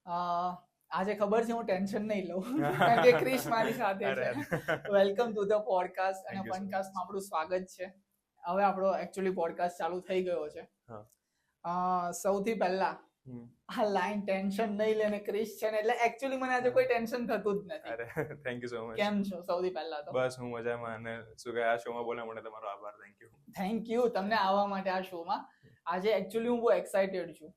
આજે ખબર છે હું ટેન્શન નહીં લઉં કારણ કે ક્રિશ મારી સાથે છે. વેલકમ ટુ ધ પોડકાસ્ટ અને ફનકાસ્ટમાં આપણું સ્વાગત છે. હવે આપણો એકચ્યુઅલી પોડકાસ્ટ ચાલુ થઈ ગયો છે. સૌથી પહેલા આ લાઈન ટેન્શન નહીં લે ને ક્રિશ છે ને એટલે એકચ્યુઅલી મને આજે કોઈ ટેન્શન થતું જ નથી. અરે થેન્ક યુ સો મચ. કેમ છો સૌથી પહેલા તો? બસ હું મજામાં. અને શું કહે, આ શોમાં બોલવા માટે તમારો આભાર. થેન્ક યુ તમને આવવા માટે આ શોમાં. આજે એકચ્યુઅલી હું બહુ એક્સાઇટેડ છું.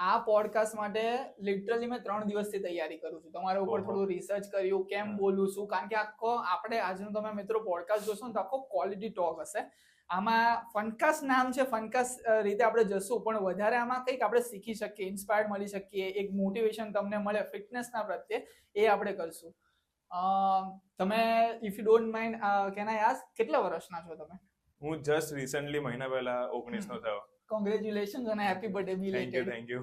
આ પોડકાસ્ટ માટે લિટરલી મેં 3 દિવસથી તૈયારી કરું છું. તમારા ઉપર થોડું રિસર્ચ કર્યું, કેમ બોલું છું, કારણ કે આખો આપણે આજનો તમે મિત્રો પોડકાસ્ટ જોશો ને તો આખો ક્વોલિટી ટોક હશે. આમાં ફનકાસ્ટ નામ છે, ફનકાસ્ટ રીતે આપણે જશું, પણ વધારે આમાં કંઈક આપણે શીખી શકીએ, ઇન્સ્પાયર્ડ મળી શકીએ, એક મોટિવેશન તમને મળે ફિટનેસના પ્રત્યે, એ આપણે કરશું. તમે if you don't mind can I ask કેટલા વર્ષના છો તમે? હું જસ્ટ રિસન્ટલી મહિના પહેલા 19 નો થયો. કોંગ્રેચ્યુલેશન્સ અને happy birthday belated. Thank you.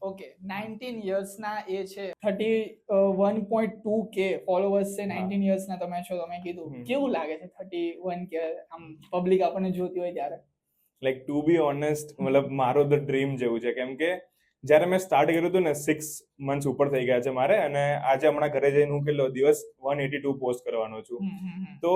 Okay, 19 યર્સના એ છે, 31.2k ફોલોવર્સ છે. 19 યર્સના તમે છો, તમે કીધું. કેવું લાગે છે 31k આમ પબ્લિક આપણને જોતી હોય ત્યારે? લાઈક ટુ બી ઓનેસ્ટ, મતલબ મારો ધ ડ્રીમ જેવું છે, કેમ કે જ્યારે મેં સ્ટાર્ટ કર્યું હતું ને 6 મંથ્સ ઉપર થઈ ગયા છે મારે, અને આજે હમણાં ઘરે જઈને હું કેટલો દિવસ 182 પોસ્ટ કરવાનો છું. તો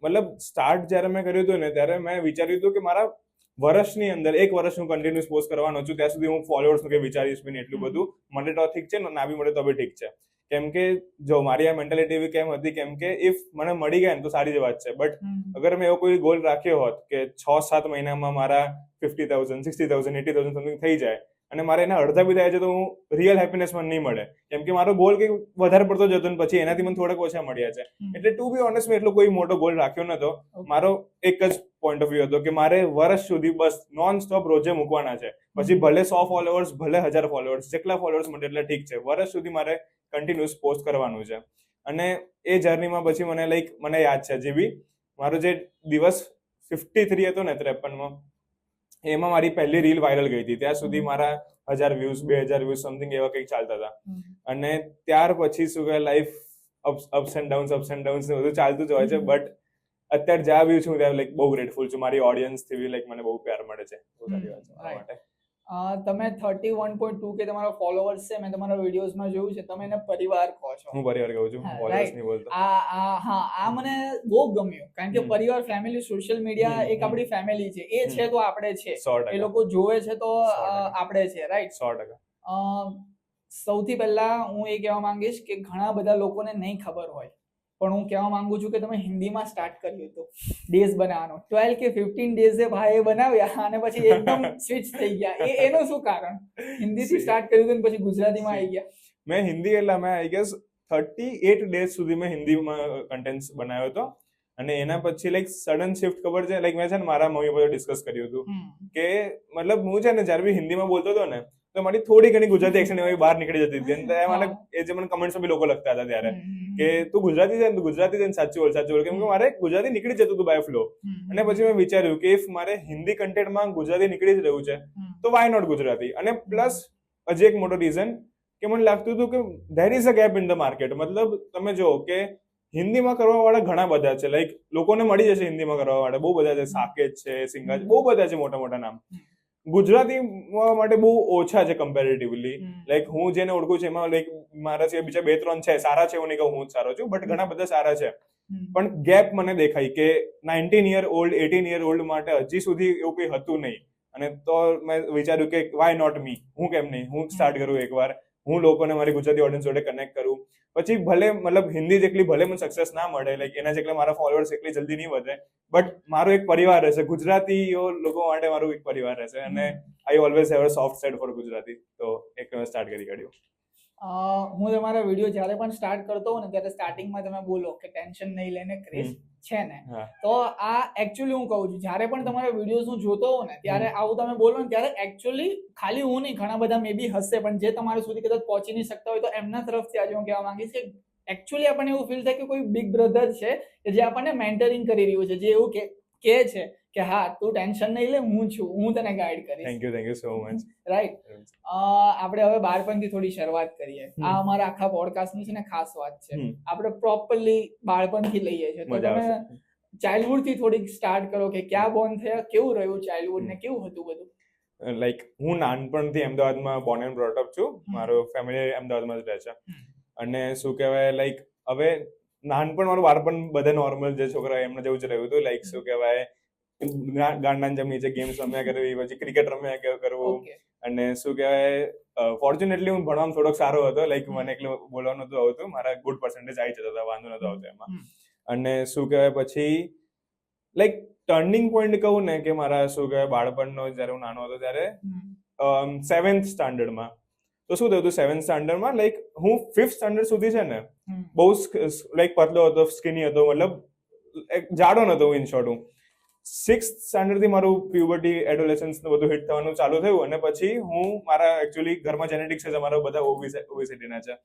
મતલબ સ્ટાર્ટ જ્યારે મેં કર્યું હતું ને ત્યારે મેં વિચાર્યું હતું કે મારા વર્ષની અંદર 1 વર્ષ હું કન્ટિન્યુઅસ પોસ્ટ કરવાનો છું, ત્યાં સુધી હું ફોલોઅર્સનું કે વિચારીશ બી એટલું બધું. મળે તો ઠીક છે, ના બી મળે તો બી ઠીક છે. કેમ કે જો મારી આ મેન્ટાલિટી એવી કેમ હતી, કેમ કે ઇફ મને મળી ગયા ને તો સારી જ વાત છે, બટ અગર મેં એવો કોઈ ગોલ રાખ્યો હોત કે 6-7 મહિનામાં મારા 50,000, 60,000, 80,000 સમથિંગ થઈ જાય અને મારે એના અડધા બી થાય છે, તો હું રિયલ હેપીનેસ મને નહીં મળે. કેમ કે મારો ગોલ કંઈક વધારે પડતો જ હતો ને પછી એનાથી મને થોડાક ઓછા મળ્યા છે. એટલે ટુ બી ઓનેસ્ટ મેં એટલો કોઈ મોટો ગોલ રાખ્યો નતો. મારો એક જ પોઈન્ટ ઓફ વ્યૂ હતો કે મારે વર્ષ સુધી બસ નોન સ્ટોપ રોજે મૂકવાના છે. પછી ભલે 100 ફોલોઅર્સ, ભલે 1000 ફોલોઅર્સ, જેટલા ફોલોઅર્સ મળે એટલે ઠીક છે. વર્ષ સુધી મારે કન્ટિન્યુઅસ પોસ્ટ કરવાનું છે. અને એ જર્નીમાં પછી મને યાદ છે હજી બી મારો જે દિવસ 53 હતો ને 53માં, એમાં મારી પહેલી રીલ વાયરલ ગઈ હતી. ત્યાં સુધી મારા 1000 વ્યૂઝ, 2000 વ્યૂઝ સમથિંગ એવા કંઈક ચાલતા હતા. અને ત્યાર પછી શું કહે, લાઈફ અપ્સ એન્ડ ડાઉન્સ બધું ચાલતું જ હોય છે. બટ અત્યારે જ્યાં બી છું ત્યાં બહુ ગ્રેટફુલ છું. મારી ઓડિયન્સથી બી મને બહુ પ્યાર મળે છે. બહુ સારી વાત છે આ માટે. તમે 31.2k તમારો ફોલોઅર્સ છે, મેં તમારા વિડીયોઝમાં જોયું છે. તમે એને પરિવાર કહો છો. હું પરિવાર કહું છું, ફોલોઅર્સ નહીં બોલતો. આ મને બહુ ગમ્યું, કારણ કે પરિવાર, ફેમિલી, સોશિયલ મીડિયા એક આપણી ફેમિલી છે. એ છે તો આપણે છે, એ લોકો જોવે છે તો આપણે છે, રાઈટ? 100%. સૌથી પહેલા હું એ કહેવા માંગીશ કે ઘણા બધા લોકોને નહીં ખબર હોય, પણ હું કહેવા માંગુ છું કે તમે હિન્દીમાં સ્ટાર્ટ કર્યું હતું ડેઝ બનાવવાનો. 12 કે 15 ડેઝે ભાઈએ બનાવ્યા અને પછી એકદમ સ્વિચ થઈ ગયા. એનું શું કારણ? હિન્દીથી સ્ટાર્ટ કર્યું હતું પછી ગુજરાતીમાં આવી ગયા. મેં હિન્દી એટલે મેં આઈ ગેસ 38 ડેઝ સુધી મેં હિન્દીમાં કન્ટેન્ટ બનાવ્યો હતો. અને એના પછી સડન શિફ્ટ ખબર છે, મેં છે ને મારા મમ્મી પપ્પા ડિસ્કસ કર્યું હતું કે મતલબ હું છે ને જ્યારે બી હિન્દીમાં બોલતો હતો ને તો મારી થોડી ઘણી ગુજરાતી એક્સેન્ટ એવી બહાર નીકળી જતી હતી. એ જે મને કમેન્ટ્સમાં બી લોકો લખતા હતા ત્યારે કે તું ગુજરાતી છે ને, સાચું બોલ. કેમ કે મારે ગુજરાતી નીકળી જતું હતું બાય ફ્લો. અને પછી મેં વિચાર્યું કે ઇફ મારે હિન્દી કન્ટેન્ટમાં ગુજરાતી નીકળી જ રહ્યું છે તો વાય નોટ ગુજરાતી. અને પ્લસ હજી એક મોટો રીઝન કે મને લાગતું હતું કે there is a gap in the market. મતલબ તમે જો કે હિન્દીમાં કરવા વાળા ઘણા બધા છે, લોકોને મળી જશે હિન્દીમાં કરવા વાળા બહુ બધા છે. સાકેત છે, સિંગા છે, બહુ બધા છે, મોટા મોટા નામ. ગુજરાતી માટે બહુ ઓછા છે કમ્પેરેટિવલી. હું જેને ઓળખું છું એમાં મારા છે બીજા 2-3 છે સારા છે. એવું નહીં કહું હું જ સારો છું, બટ ઘણા બધા સારા છે. પણ ગેપ મને દેખાય કે 19 યર ઓલ્ડ, 18 યર ઓલ્ડ માટે હજી સુધી એવું કંઈ હતું નહીં. અને તો મેં વિચાર્યું કે વાય નોટ મી, હું કેમ નહીં, હું સ્ટાર્ટ કરું એકવાર. હું લોકોને મારી ગુજરાતી ઓડિયન્સ જોડે કનેક્ટ કરું. પછી ભલે મતલબ હિન્દી જેટલી ભલે મને સક્સેસ ના મળે, એના જેટલા મારા ફોલોઅર્સ એટલી જલ્દી નહીં વધે, બટ મારો એક પરિવાર રહેશે. ગુજરાતીઓ લોકો માટે મારું એક પરિવાર રહેશે. અને I always have a soft side for Gujarati. તો એક મેં સ્ટાર્ટ કરી કાઢ્યું. હું તમારા વિડીયો જ્યારે પણ સ્ટાર્ટ કરતો હોઉં ને ત્યારે સ્ટાર્ટિંગમાં તમે બોલો કે ટેન્શન નહીં લેને ક્રિશ છે ને, તો આ એકચ્યુઅલી હું કહું છું જ્યારે પણ તમારા વિડીયોઝ હું જોતો હોઉં ને ત્યારે આવું તમે બોલો ને ત્યારે એકચ્યુઅલી ખાલી હું નહીં, ઘણા બધા મે બી હશે પણ જે તમારા સુધી કદાચ પહોંચી નહીં શકતા હોય તો એમના તરફથી આજે હું કહેવા માંગીશ કે એકચ્યુઅલી આપણને એવું ફીલ થાય કે કોઈ બિગ બ્રધર છે કે જે આપણને મેન્ટરિંગ કરી રહ્યું છે, જે એવું કે છે કે હા તું ટેન્શન નહીં લે, હું છું, હું તને ગાઈડ કરીશ. Thank you so much. Right. આપણે હવે બાળપણથી થોડી શરૂઆત કરીએ. આ અમારા આખા પોડકાસ્ટની છે ને ખાસ વાત છે. આપણે પ્રોપરલી બાળપણથી લઈએ છીએ. તો તમે ચાઇલ્ડહુડ થી થોડીક સ્ટાર્ટ કરો કે ક્યાં બોર્ન થયા, કેવું રહ્યું ચાઇલ્ડહુડ ને કેવું હતું બધું? લાઈક હું નાનપણથી અમદાવાદમાં બોર્ન એન્ડ બ્રોટ અપ છું. મારો ફેમિલી અમદાવાદમાં જ રહે છે. અને શું કહેવાય લાઈક હવે નાનપણ મારું બાળપણ બધા નોર્મલ જે છોકરા એમને જેવું જ રહ્યું હતું. લાઈક શું કહેવાય ગાંડાની જેમ નીચે ગેમ્સ રમ્યા કરવી, પછી ક્રિકેટ રમ્યા કરવું. અને શું કહેવાય ફોર્ચ્યુનેટલી હું ભણવામાં થોડોક સારો હતો. લાઈક મને એકલું બોલવાનું નતું આવતું, મારા ગુડ પર્સન્ટેજ આવી જતા હતા, વાંધો નતો આવતો એમાં. અને શું કહેવાય પછી લાઈક ટર્નિંગ પોઈન્ટ કહું ને કે મારા શું કહેવાય બાળપણનો જયારે હું નાનો હતો ત્યારે 7th સ્ટાન્ડર્ડમાં. તો શું થયું હતું 7th સ્ટાન્ડર્ડમાં લાઈક હું 5th સ્ટાન્ડર્ડ સુધી છે ને બહુ લાઈક પતલો હતો, સ્કિની હતો, મતલબ જાડો નતો ઇન શોર્ટ. હું 6th સ્ટાન્ડર્ડ થી મારું પ્યુબર્ટી એડોલેસન્સ બધું હિટ થવાનું ચાલુ થયું. અને પછી હું મારા એકચ્યુઅલી ઘરમાં જેનેટિક્સ છે, અમારા બધા ઓબેસિટીના છે,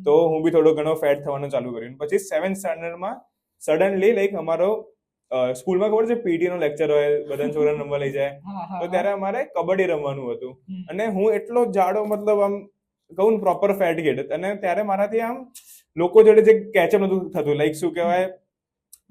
તો હું બી થોડો ઘણો ફેટ થવાનું ચાલુ કર્યું. પછી 7th સ્ટાન્ડર્ડમાં સડનલી લાઈક અમારો સ્કૂલમાં ખબર છે પીટી નો લેક્ચર હોય, બધા છોકરાને રમવા લઈ જાય, તો ત્યારે અમારે કબડ્ડી રમવાનું હતું. અને હું એટલો જાડો, મતલબ આમ કહું ને પ્રોપર ફેટ કિડ. અને ત્યારે મારાથી આમ લોકો જોડે જે કેચઅપ નતું થતું. લાઈક શું કહેવાય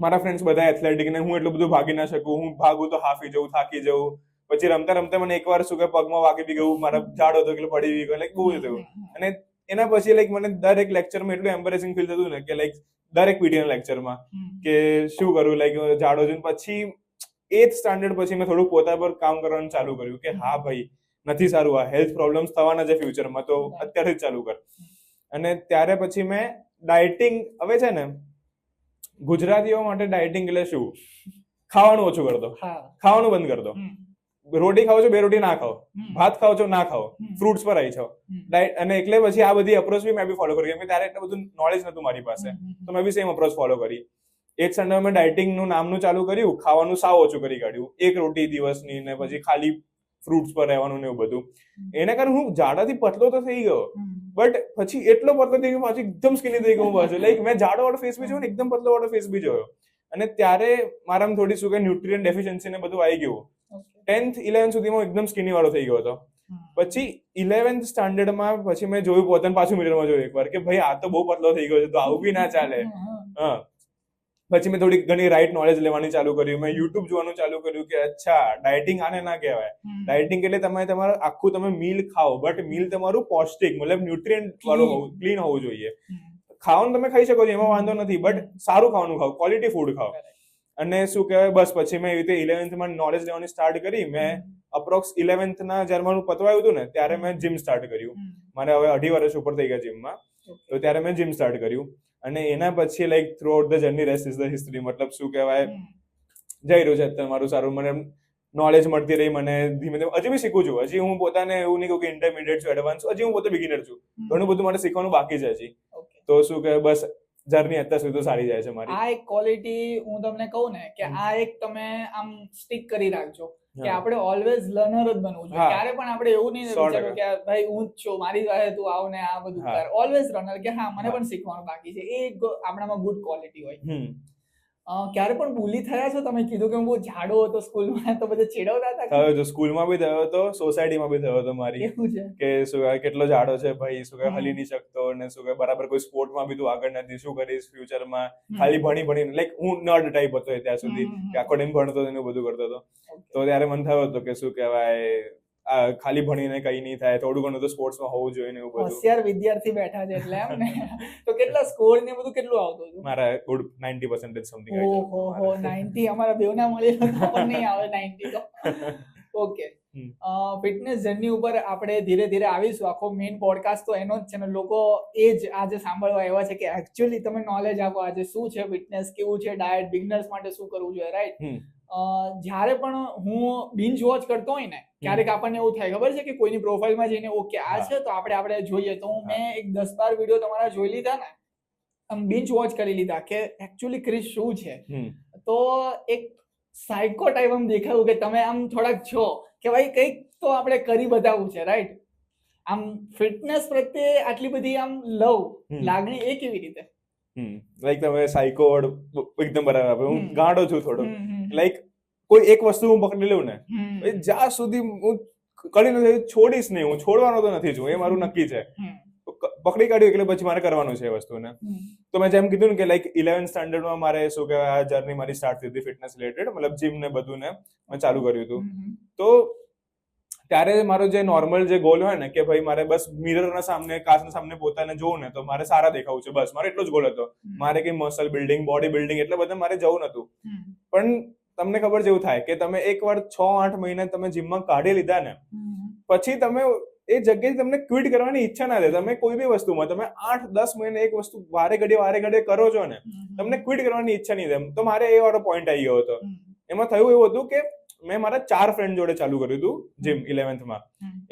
મારા ફ્રેન્ડ્સ બધા એથ્લેટિક ને હું એટલું બધું ભાગી ના શકું. હું ભાગું તો હાફી જવું, થાકી જવું. પછી રમતા રમતા મને એકવાર શું કે પગમાં વાગી બી ગયું, મારા જાડો હતો એટલે પડી બી ગયો, લાઈક બહુ થયું. અને એના પછી લાઈક મને દરેક લેક્ચરમાં એટલું એમ્બેરેસિંગ ફીલ થતું ને કે લાઈક દરેક પીટી ના લેક્ચરમાં કે શું કરું, લાઈક જાડો છું. પછી 8th સ્ટાન્ડર્ડ પછી મેં થોડું પોતા પર કામ કરવાનું ચાલુ કર્યું કે હા ભાઈ નથી સારું, આ હેલ્થ પ્રોબ્લેમ્સ થવાના છે ફ્યુચરમાં, તો અત્યારથી જ ચાલુ કર. અને ત્યારે પછી મેં ડાયટિંગ, હવે છે ને ગુજરાતીઓ માટે ડાયટિંગ એટલે શું, ખાવાનું ઓછું કરી દો, ખાવાનું બંધ કરી દો. રોટી ખાઓ છો 2 રોટી ના ખાઓ, ભાત ખાઓ છો ના ખાઓ, ફ્રૂટ્સ પર આવી છો. અને એટલે પછી આ બધી અપ્રોચ બી મેં બી ફોલો કરી, કેમ કે ત્યારે એટલું બધું નોલેજ નતું મારી પાસે, તો મેં બી સેમ અપ્રોચ ફોલો કરી. 8th સ્ટાન્ડર્ડ મેં ડાયટિંગ નું નામનું ચાલુ કર્યું, ખાવાનું સાવ ઓછું કરી કાઢ્યું, 1 રોટી દિવસની, ને પછી ખાલી ફ્રૂટ્સ પર રહેવાનું ને એવું બધું. એના કારણે હું જાડાથી પતલો તો થઈ ગયો, બટ પછી એટલો પતલો થઈ ગયો પાછી એકદમ સ્કિની થઈ ગયો પાછું. લાઈક મેં જાડો વાળો ફેસ બી જોયો ને એકદમ પતલો વાળો ફેસ બી જોયો. અને ત્યારે મારામાં થોડી શું કે ન્યુટ્રિયન્ટ ડેફિશિયન્સી ને બધું આવી ગયું. 10th 11th સુધીમાં એકદમ સ્કિની વાળો થઈ ગયો હતો. પછી 11th સ્ટાન્ડર્ડમાં પછી મેં જોયું પોતાને, પાછું મિરરમાં જોયું એકવાર કે ભાઈ આ તો બહુ પતલો થઈ ગયો છે, તો આવું બી ના ચાલે. પછી મેં થોડી ઘણી રાઈટ નોલેજ લેવાની ચાલુ કર્યું. મેં યુટ્યુબ જોવાનું ચાલુ કર્યું કે અચ્છા ડાયટિંગ આને ના કહેવાય. ડાયટિંગ એટલે તમે તમારું આખું તમે મીલ ખાઓ, બટ મીલ તમારું પૌષ્ટિક, મતલબ ન્યુટ્રિયન્ટ વાળું હોવું, ક્લીન હોવું જોઈએ. ખાવાનું તમે ખાઈ શકો છો, એમાં વાંધો નથી, બટ સારું ખાવાનું ખાઓ, ક્વોલિટી ફૂડ ખાઓ. અને શું કહેવાય બસ પછી મેં એવી રીતે 11th માં નોલેજ લેવાની સ્ટાર્ટ કરી. મેં અપ્રોક્સ 11th ના જ્યારે મારું પતવાયું હતું ને ત્યારે મેં જીમ સ્ટાર્ટ કર્યું. મારે હવે 2.5 વર્ષ ઉપર થઈ ગયા જીમમાં, તો ત્યારે મેં જીમ સ્ટાર્ટ કર્યું. અને એના પછી like through out the journey rest is the history. મતલબ શું કહેવાય જઈ રહ્યું છે અત્યારે મારું સારું, મને નોલેજ મળતી રહી, મને ધીમે ધીમે હજી બી શીખું છું. હજી હું પોતાને એવું નહીં કહું કે ઇન્ટરમીડિયેટ છું, એડવાન્સ, હજી હું પોતે બિગિનર છું. ઘણું બધું મારે શીખવાનું બાકી છે હજી. તો શું કે બસ જર્ની અત્યાર સુધી તો સારી જાય છે મારી. આ એક ક્વોલિટી હું તમને કહું ને કે આ એક તમે આમ સ્ટીક કરી રાખજો કે આપણે ઓલવેઝ લર્નર જ બનવું જોઈએ. ક્યારે પણ આપણે એવું નહીં વિચારવું કે ભાઈ હું જ છું, મારી પાસે તું આવ ને આ બધું કર. ઓલવેઝ લર્નર કે હા મને પણ શીખવાનું બાકી છે, એ એક આપણામાં ગુડ ક્વોલિટી હોય. ક્યારે પણ બુલી થયા છો? તમે કીધું કે હું બહુ જાડો હતો સ્કૂલમાં, તો બધા ચેડવતા હતા? થયો તો, સ્કૂલમાં બી થયો હતો, સોસાયટીમાં બી થયો હતો મારી. એવું છે કે શું કેટલો જાડો છે ભાઈ, શું કે હલી નહીં શકતો, ને શું કે બરાબર કોઈ સ્પોર્ટમાં બી તું આગળ નથી, શું કરીશ ફ્યુચરમાં, ખાલી ભણી ભણીને. લાઈક હું નર્ડ ટાઈપ હતો ત્યાં સુધી, કે આખો ટાઈમ ભણતો હતો ને બધું કરતો હતો. તો ત્યારે મને થયો હતો કે શું કહેવાય ખાલી ભણીને કઈ નહીં થાય, થોડું ઘણું તો સ્પોર્ટ્સમાં હોવું જોઈએ ને એવું બધું. હોશિયાર વિદ્યાર્થી બેઠા છે એટલે એમ ને. તો કેટલા સ્કોર ને બધું કેટલું આવતું હતું? મારા ગુડ 90% સમથિંગ. ઓહો 90 અમારા બેવના મળેલો તો પણ નહીં આવે 90 તો. ઓકે, ફિટનેસ જર્ની ઉપર આપણે ધીરે ધીરે આવીશું. આખો મેઇન પોડકાસ્ટ તો એનો જ છે ને, લોકો એ જ આજે સાંભળવા એવા છે કે એકચ્યુઅલી તમે નોલેજ આપો આજે શું છે ફિટનેસ, કેવું છે ડાયટ, બિગનર્સ માટે શું કરવું જોઈએ, રાઈટ? જ્યારે પણ હું બિંજ વોચ કરતો હોય ને ક્યારેક આપણને એવું થાય ખબર છે કે કોઈની પ્રોફાઇલમાં જઈને ઓકે આ છે તો આપણે જોઈએ. તો મેં એક 10-12 વિડીયો તમારા જોઈ લીધા ને, આમ બિંજ વોચ કરી લીધા કે એકચ્યુઅલી ક્રિશ શું છે. તો એક સાયકો ટાઈપ આમ દેખાયું કે તમે આમ થોડાક છો કે ભાઈ કંઈક તો આપણે કરી બતાવવું છે, રાઈટ? આમ ફિટનેસ પ્રત્યે આટલી બધી આમ લવ લાગણી એ કેવી રીતે? લાઈક તમે સાયકો એકદમ બરાબર. હું ગાંડો છું થોડો. લાઈક કોઈ એક વસ્તુ હું પકડી લઉં ને, જ્યાં સુધી હું કરી નથી છોડીશ નહીં, હું છોડવાનો તો નથી છું, એ મારું નક્કી છે. પકડી કાઢ્યું એટલે પછી મારે કરવાનું છે એ વસ્તુને. તો મેં જેમ કીધું ને કે લાઈક 11th સ્ટાન્ડર્ડમાં મારે શું કહેવાય આ જર્ની મારી સ્ટાર્ટ થઈ હતી ફિટનેસ રિલેટેડ, મતલબ જીમ ને બધું ને મેં ચાલુ કર્યું હતું. તો ત્યારે મારો જે નોર્મલ જે ગોલ હોય ને કે ભાઈ મારે બસ મિરરના સામે કાચના સામે પોતાને જોઉં ને તો મારે સારા દેખાવું છે, બસ મારો એટલો જ ગોલ હતો. મારે કઈ મસલ બિલ્ડિંગ બોડી બિલ્ડિંગ એટલે બધા મારે જવું નતું. પણ તમને ખબર જેવું થાય કે તમે એકવાર 6-8 મહિના તમે જીમમાં કાઢી લીધા ને પછી તમે એ જગ્યાએ તમને ક્વિટ કરવાની ઈચ્છા ના થાય. તમે કોઈ બી વસ્તુમાં તમે 8-10 મહિને એક વસ્તુ વારે ઘડીએ કરો છો ને તમને ક્વિટ કરવાની ઈચ્છા નહીં થાય. તો મારે એ વાળો પોઈન્ટ આવી ગયો હતો. એમાં થયું એવું હતું કે મેં મારા 4 ફ્રેન્ડ જોડે ચાલુ કર્યું હતું જીમ 11th માં.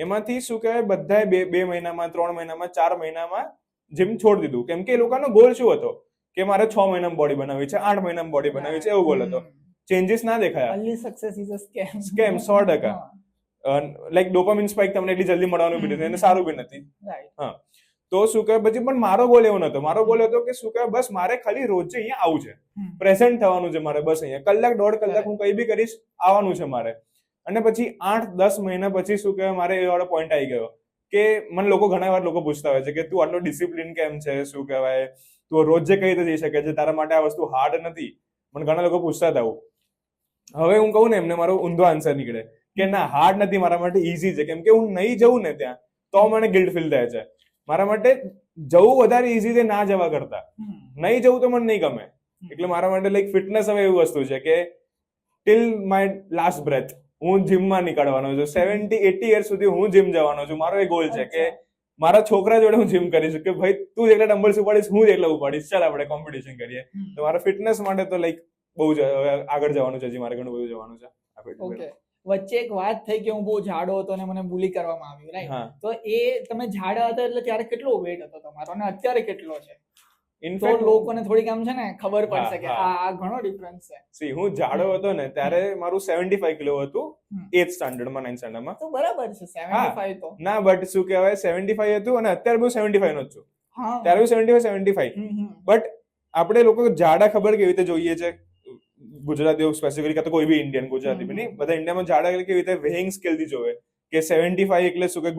એમાંથી શું કહેવાય બધાએ 2 મહિનામાં 3 મહિનામાં 4 મહિનામાં જીમ છોડી દીધું. કેમ કે એ લોકોનો ગોલ શું હતો કે મારે 6 મહિનામાં બોડી બનાવવી છે, 8 મહિનામાં બોડી બનાવવી છે, એવો ગોલ હતો. ચેન્જીસ ના દેખાયા. Early success is a scam. Scam 100%. Like dopamine spike તમને એટલી જલ્દી મળવાનું બી નથી અને સારું બી નથી. હા, તો શું કહેવાય પછી પણ મારો ગોલ એવો નતો. મારો ગોલ હતો કે શું કહેવાય બસ મારે ખાલી રોજે અહીંયા આવું છે, પ્રેઝન્ટ થવાનું છે મારે, બસ અહીંયા 1-1.5 કલાક હું કઈ બી કરીશ, આવવાનું છે મારે. અને પછી 8-10 મહિના પછી શું કહેવાય મારે એ વાળો પોઈન્ટ આવી ગયો કે મને ઘણા વાર લોકો પૂછતા હોય છે કે તું આટલો ડિસિપ્લિન કેમ છે, શું કહેવાય તું રોજ જે કઈ રીતે જઈ શકે છે, તારા માટે આ વસ્તુ હાર્ડ નથી. મને ઘણા લોકો પૂછતા હતા. હવે હું કહું ને એમને મારો ઊંધો આન્સર નીકળે કે ના હાર્ડ નથી, મારા માટે ઈઝી છે. કેમ કે હું નહીં જઉં ને ત્યાં તો મને ગિલ્ટ ફીલ થાય છે. મારા માટે જવું વધારે ઈઝી છે ના જવા કરતા. નહીં જવું તો મને નહીં ગમે. એટલે મારા માટે લાઈક ફિટનેસ હવે એવી વસ્તુ છે કે ટિલ માય લાસ્ટ બ્રેથ હું જીમમાં નીકળવાનો છું. 70-80 યર સુધી હું જીમ જવાનો છું. મારો એ ગોલ છે કે મારા છોકરા જોડે હું જીમ કરીશ કે ભાઈ તું જેટલા ડમ્બલ્સ ઉપાડીશ હું જેટલા ઉપાડીશ, ચાલ આપણે કોમ્પિટિશન કરીએ. તો મારા ફિટનેસ માટે તો લાઈક બહુ જ આગળ જવાનું છે. હજી મારે ઘણું બધું જવાનું છે. ઓકે, વચ્ચે એક વાત થઈ કે હું બહુ જાડો હતો અને મને બુલી કરવામાં આવ્યું, રાઈટ? તો એ તમે જાડા હતા એટલે ત્યારે કેટલો વેટ હતો તમારો અને અત્યારે કેટલો છે? ઇનફેક્ટ લોકોને થોડીક આમ છે ને ખબર પડશે કે આ ઘણો ડિફરન્સ છે. સી હું જાડો હતો ને ત્યારે મારું 75 કિલો હતું 8th સ્ટાન્ડર્ડમાં 9th સ્ટાન્ડર્ડમાં. તો બરાબર છે 75 તો. ના બટ શું કહેવાય 75 હતું અને અત્યારે બહુ 75 નો જ છું. ત્યારે બહુ 75. બટ આપણે લોકો જાડા ખબર કેવી રીતે જોઈએ છે ગુજરાતીઓ સ્પેસિફિકલી, કાં તો કોઈ બી ઇન્ડિયન, ગુજરાતી બી નહીં, બધા ઇન્ડિયામાં જાડા એટલે કેવી રીતે વેઇંગ સ્કેલ થી જોવે કે 75 એટલે શું કે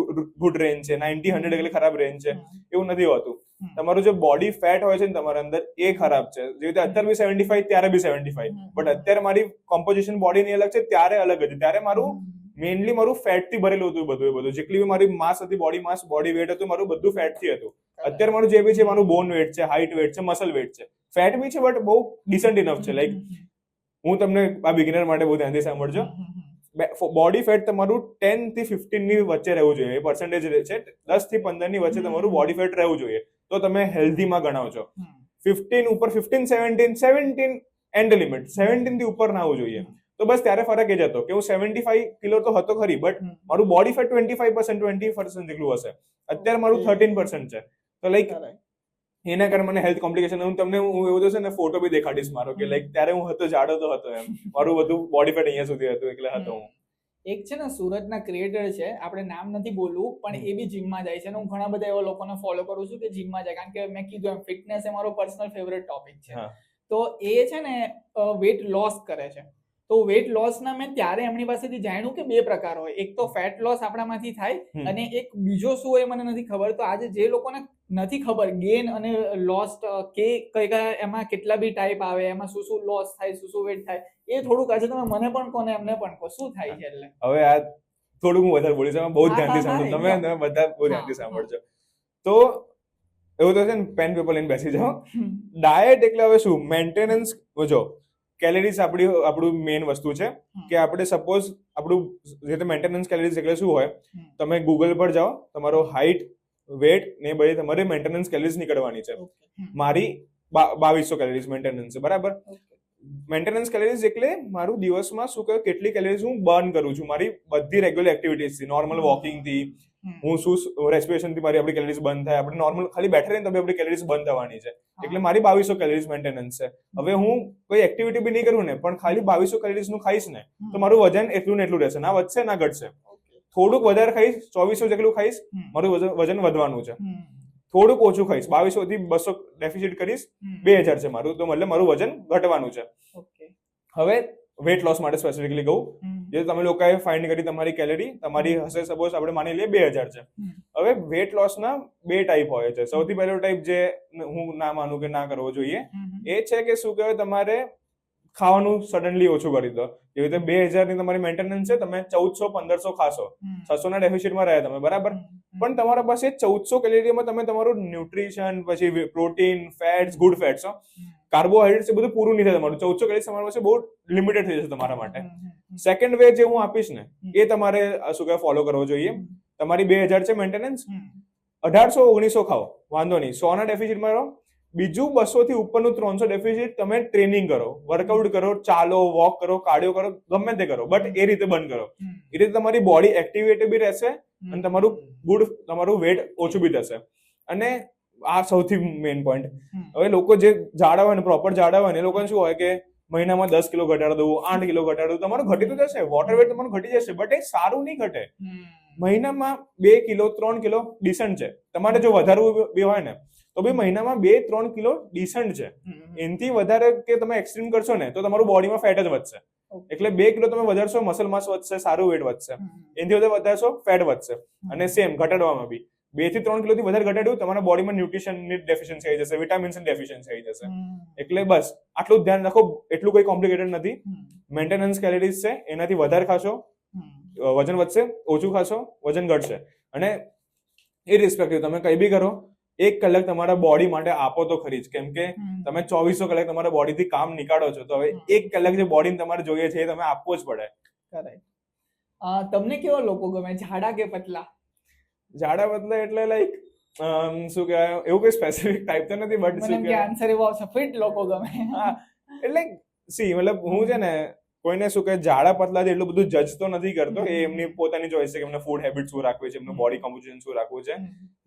ગુડ રેન્જ છે, 90-100 એટલે ખરાબ રેન્જ છે. એવું નથી હોતું. તમારું જે બોડી ફેટ હોય છે ને તમારા અંદર એ ખરાબ છે. જેવી રીતે અત્યારે બી 75 ત્યારે બી 75, બટ અત્યારે મારી કોમ્પોઝિશન બોડીની અલગ છે, ત્યારે અલગ હતી. ત્યારે મારું મેઇનલી મારું ફેટ થી ભરેલું હતું બધું. જેટલી બી મારી માસ હતી, બોડી માસ, બોડી વેટ હતું, મારું બધું ફેટ થી હતું. અત્યારે મારું જે બી છે મારું બોન વેટ છે, હાઇટ વેટ છે, મસલ વેટ છે, ફેટ બી છે બટ બહુ ડિસન્ટ ઇનફ છે. લાઈક હું તમને આ બિગિનર માટે બહુ ધ્યાનથી સાંભળજો. બોડી ફેટ તમારું 10 થી 15 ની વચ્ચે રહેવું જોઈએ. એ પર્સન્ટેજ છે 10 થી 15 ની વચ્ચે તમારું બોડી ફેટ રહેવું જોઈએ, તો તમે હેલ્ધીમાં ગણાવ છો. 15 ઉપર 17 એન્ડ લિમિટ 17 થી ઉપર ના આવવું જોઈએ. તો બસ ત્યારે ફરક એ જ હતો કે હું 75 કિલો તો હતો ખરી, બટ મારું બોડી ફેટ 20% જેટલું હશે. અત્યારે મારું 13% છે. તો લાઈક એના કારણે મને હેલ્થ કોમ્પ્લિકેશન. હું તમને એવું તો છે ને ફોટો બી દેખાડીશ મારો કે લાઈક ત્યારે હું હતો જાડો તો હતો એમ, મારું બધું બોડી ફેટ અહીંયા સુધી હતું એટલે હતો હું. એક છે ને સુરતના ક્રિએટર છે, આપણે નામ નથી બોલવું, પણ એ બી જીમમાં જાય છે અને હું ઘણા બધા એવા લોકોને ફોલો કરું છું કે જીમમાં જાય, કારણ કે મેં કીધું એમ ફિટનેસ એ મારો પર્સનલ ફેવરેટ ટોપિક છે. તો એ છે ને વેટ લોસ કરે છે. તો વેટ લોસના મેં ત્યારે એમની પાસેથી જાણ્યું કે 2 પ્રકાર હોય. એક તો ફેટ લોસ આપણામાંથી થાય અને એક બીજો શું હોય મને નથી ખબર. તો આજે જે લોકોને નથી ખબર ગેન અને લોસ કે કઈ એમાં કેટલા બી ટાઈપ આવે, એમાં શું લોસ થાય, શું વેટ થાય, એ થોડુંક આજે તમે મને પણ કહો ને એમને પણ કહો શું થાય છે. એટલે હવે આ થોડુંક હું વધારે બોલીશ, બહુ ધ્યાનથી સાંભળો તમે બધા બહુ ધ્યાનથી સાંભળજો. તો એવું તો છે ને પેન પેપર લઈને બેસી જાઓ. ડાયટ એટલે હવે શું મેન્ટેનન્સ. જો કેલરીઝ આપણું મેઇન વસ્તુ છે કે આપણે સપોઝ આપણું જે મેન્ટેનન્સ કેલરીઝ એટલે શું હોય, તમે ગૂગલ પર જાઓ, તમારો હાઇટ, વેટ ને બધી તમારે મેન્ટેનન્સ કેલરીઝ નીકળવાની છે. મારી 2200 કેલરીઝ મેન્ટેનન્સ છે, બરાબર. મેન્ટેનન્સ કેલરીઝ એટલે મારું દિવસમાં શું કહ્યું કેટલી કેલરીઝ હું બર્ન કરું છું મારી બધી રેગ્યુલર એક્ટિવિટીઝથી, નોર્મલ વોકિંગ થી, હું શું રેસ્પિરેશન થી મારી આપણી કેલરીઝ બંધ થાય, આપણે નોર્મલ ખાલી બેઠે રહીને તો આપણી કેલરીઝ બંધ થવાની છે. એટલે મારી 2200 કેલરીઝ મેન્ટેનન્સ છે. હવે હું કોઈ એક્ટિવિટી બી નહીં કરું ને પણ ખાલી 2200 કેલરીઝ નું ખાઈશ ને તો મારું વજન એટલું ને એટલું રહેશે, ના વધશે ના ઘટશે. થોડુંક વધારે ખાઈશ, 2400 જેટલું ખાઈશ, મારું વજન વધવાનું છે. થોડુંક ઓછું ખાઈશ, 2200 થી 200 ડેફિસિટ કરીશ, 2000 છે મારું, તો મતલબ મારું વજન ઘટવાનું છે. હવે વેટ લોસ માટે સ્પેસિફિકલી કહું, જે તમે લોકોએ ફાઇન્ડ કરી તમારી કેલરી, તમારી હશે સપોઝ આપણે માની લઈએ 2000 છે. હવે વેટ લોસના 2 ટાઈપ હોય છે. સૌથી પહેલો ટાઈપ જે હું ના માનું કે ના કરવો જોઈએ એ છે કે શું કહેવાય તમારે ખાવાનું સડનલી ઓછું કરી દો. જેવી રીતે 2000 ની તમારી મેન્ટેનન્સ છે, તમે 1400-1500 ખાશો, 600 ના ડેફિસિટમાં રહ્યા તમે, બરાબર. પણ તમારા પાસે 1400 કેલેરીમાં તમે તમારું ન્યુટ્રિશન, પછી protein, fats, good fats, carbohydrates, એ બધું પૂરું નહીં થાય તમારું. 1400 કેલેરી તમારા પાસે બહુ લિમિટેડ થઈ જશે તમારા માટે. સેકન્ડ વે જે હું આપીશ ને, એ તમારે શું કહેવાય ફોલો કરવો જોઈએ. તમારી 2000 છે મેન્ટેનન્સ, 1800-1900 ખાઓ, વાંધો નહીં, 100 ના ડેફિસિટમાં રહો. બીજું 200 થી ઉપરનું 300 ડેફિસિટ તમે ટ્રેનિંગ કરો, વર્કઆઉટ કરો, ચાલો, વોક કરો, કાર્ડિયો કરો, ગમે તે કરો, બટ એ રીતે બંધ કરો. એ રીતે તમારી બોડી એક્ટિવેટેડ બી રહેશે અને તમારું વેટ ઓછું બી થશે. અને આ સૌથી મેઇન પોઈન્ટ. હવે લોકો જે જાડા હોય ને, પ્રોપર જાડા હોય ને, એ લોકોને શું હોય કે મહિનામાં 10 કિલો ઘટાડી દઉં, 8 કિલો ઘટાડી દઉં, તમારું ઘટી તો જશે, વોટર વેટ તમારું ઘટી જશે, બટ એ સારું નહીં ઘટે. મહિનામાં 2 કિલો 3 કિલો ડિસન્ટ છે. તમારે જો વધારવું બી હોય ને તો બી મહિનામાં 2-3 કિલો ડિસન્ટ છે. એનાથી વધારે કે તમે એક્સ્ટ્રીમ કરશો ને તો તમારું બોડીમાં ફેટ જ વધશે. એટલે 2 કિલો તમે વધારશો, મસલ માસ વધશે, સારું વેટ વધશે. એનાથી વધારે વધારશો, ફેટ વધશે. અને સેમ ઘટાડવામાં બી 2 થી 3 કિલોથી વધારે ઘટાડ્યું, તમારા બોડીમાં ન્યુટ્રિશનની ડેફિશિયન્સી આવી જશે, વિટામિન્સની ડેફિશિયન્સી આવી જશે. એટલે બસ આટલું ધ્યાન રાખો. એટલું કોઈ કોમ્પ્લિકેટેડ નથી. મેન્ટેનન્સ કેલરીઝ છે, એનાથી વધારે ખાશો, વજન વધશે, ઓછું ખાશો, વજન ઘટશે. અને એ રિસ્પેક્ટિવ તમે કઈ બી કરો, 1 કલાક તમારા બોડી માટે આપો તો ખરી જ. કેમ કે તમે 2400 કલાક તમારા બોડીથી કામ નીકાળો છો, તો હવે 1 કલાક જે બોડીને તમારે જોઈએ છે એ તમે આપવો જ પડે. તમને કેવા લોકો ગમે, જાડા કે પતલા? જાડા પતલા એટલે લાઈક શું કહેવાય, એવું કોઈ સ્પેસિફિક ટાઈપ તો નથી, બટ શું કે આન્સર એવો આવશે, ફિટ લોકો ગમે. હા, એટલે સી મતલબ હું છે ને કોઈને શું કે જાડા પતલા છે એટલું બધું જજ તો નથી કરતો. એ એમની પોતાની ચોઈસ છે કે એમને ફૂડ હેબિટ શું રાખવી છે, એમનું બોડી કમ્પોઝિશન શું રાખવું છે.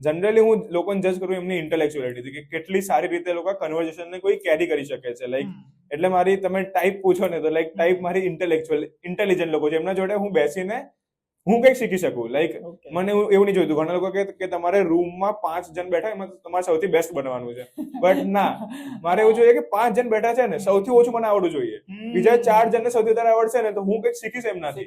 જનરલી હું લોકોને જજ કરું એમની ઇન્ટેલેક્ચ્યુઅલિટી, કે કેટલી સારી રીતે લોકો કન્વર્સેશનને કોઈ કેરી કરી શકે છે. લાઈક એટલે મારી તમે ટાઈપ પૂછો ને તો લાઈક ટાઈપ મારી ઇન્ટેલિજન્ટ લોકો છે, એમના જોડે હું બેસીને હું કંઈક શીખી શકું. લાઈક મને એવું નહીં જોઈતું. ઘણા લોકો કે તમારે રૂમમાં 5 જણ બેઠા એમાં તમારે સૌથી બેસ્ટ બનવાનું છે, બટ ના, મારે એવું જોઈએ કે 5 જણ બેઠા છે ને સૌથી ઓછું મને આવડવું જોઈએ. બીજા 4 જણને સૌથી વધારે આવડશે ને તો હું કંઈક શીખીશ એમનાથી.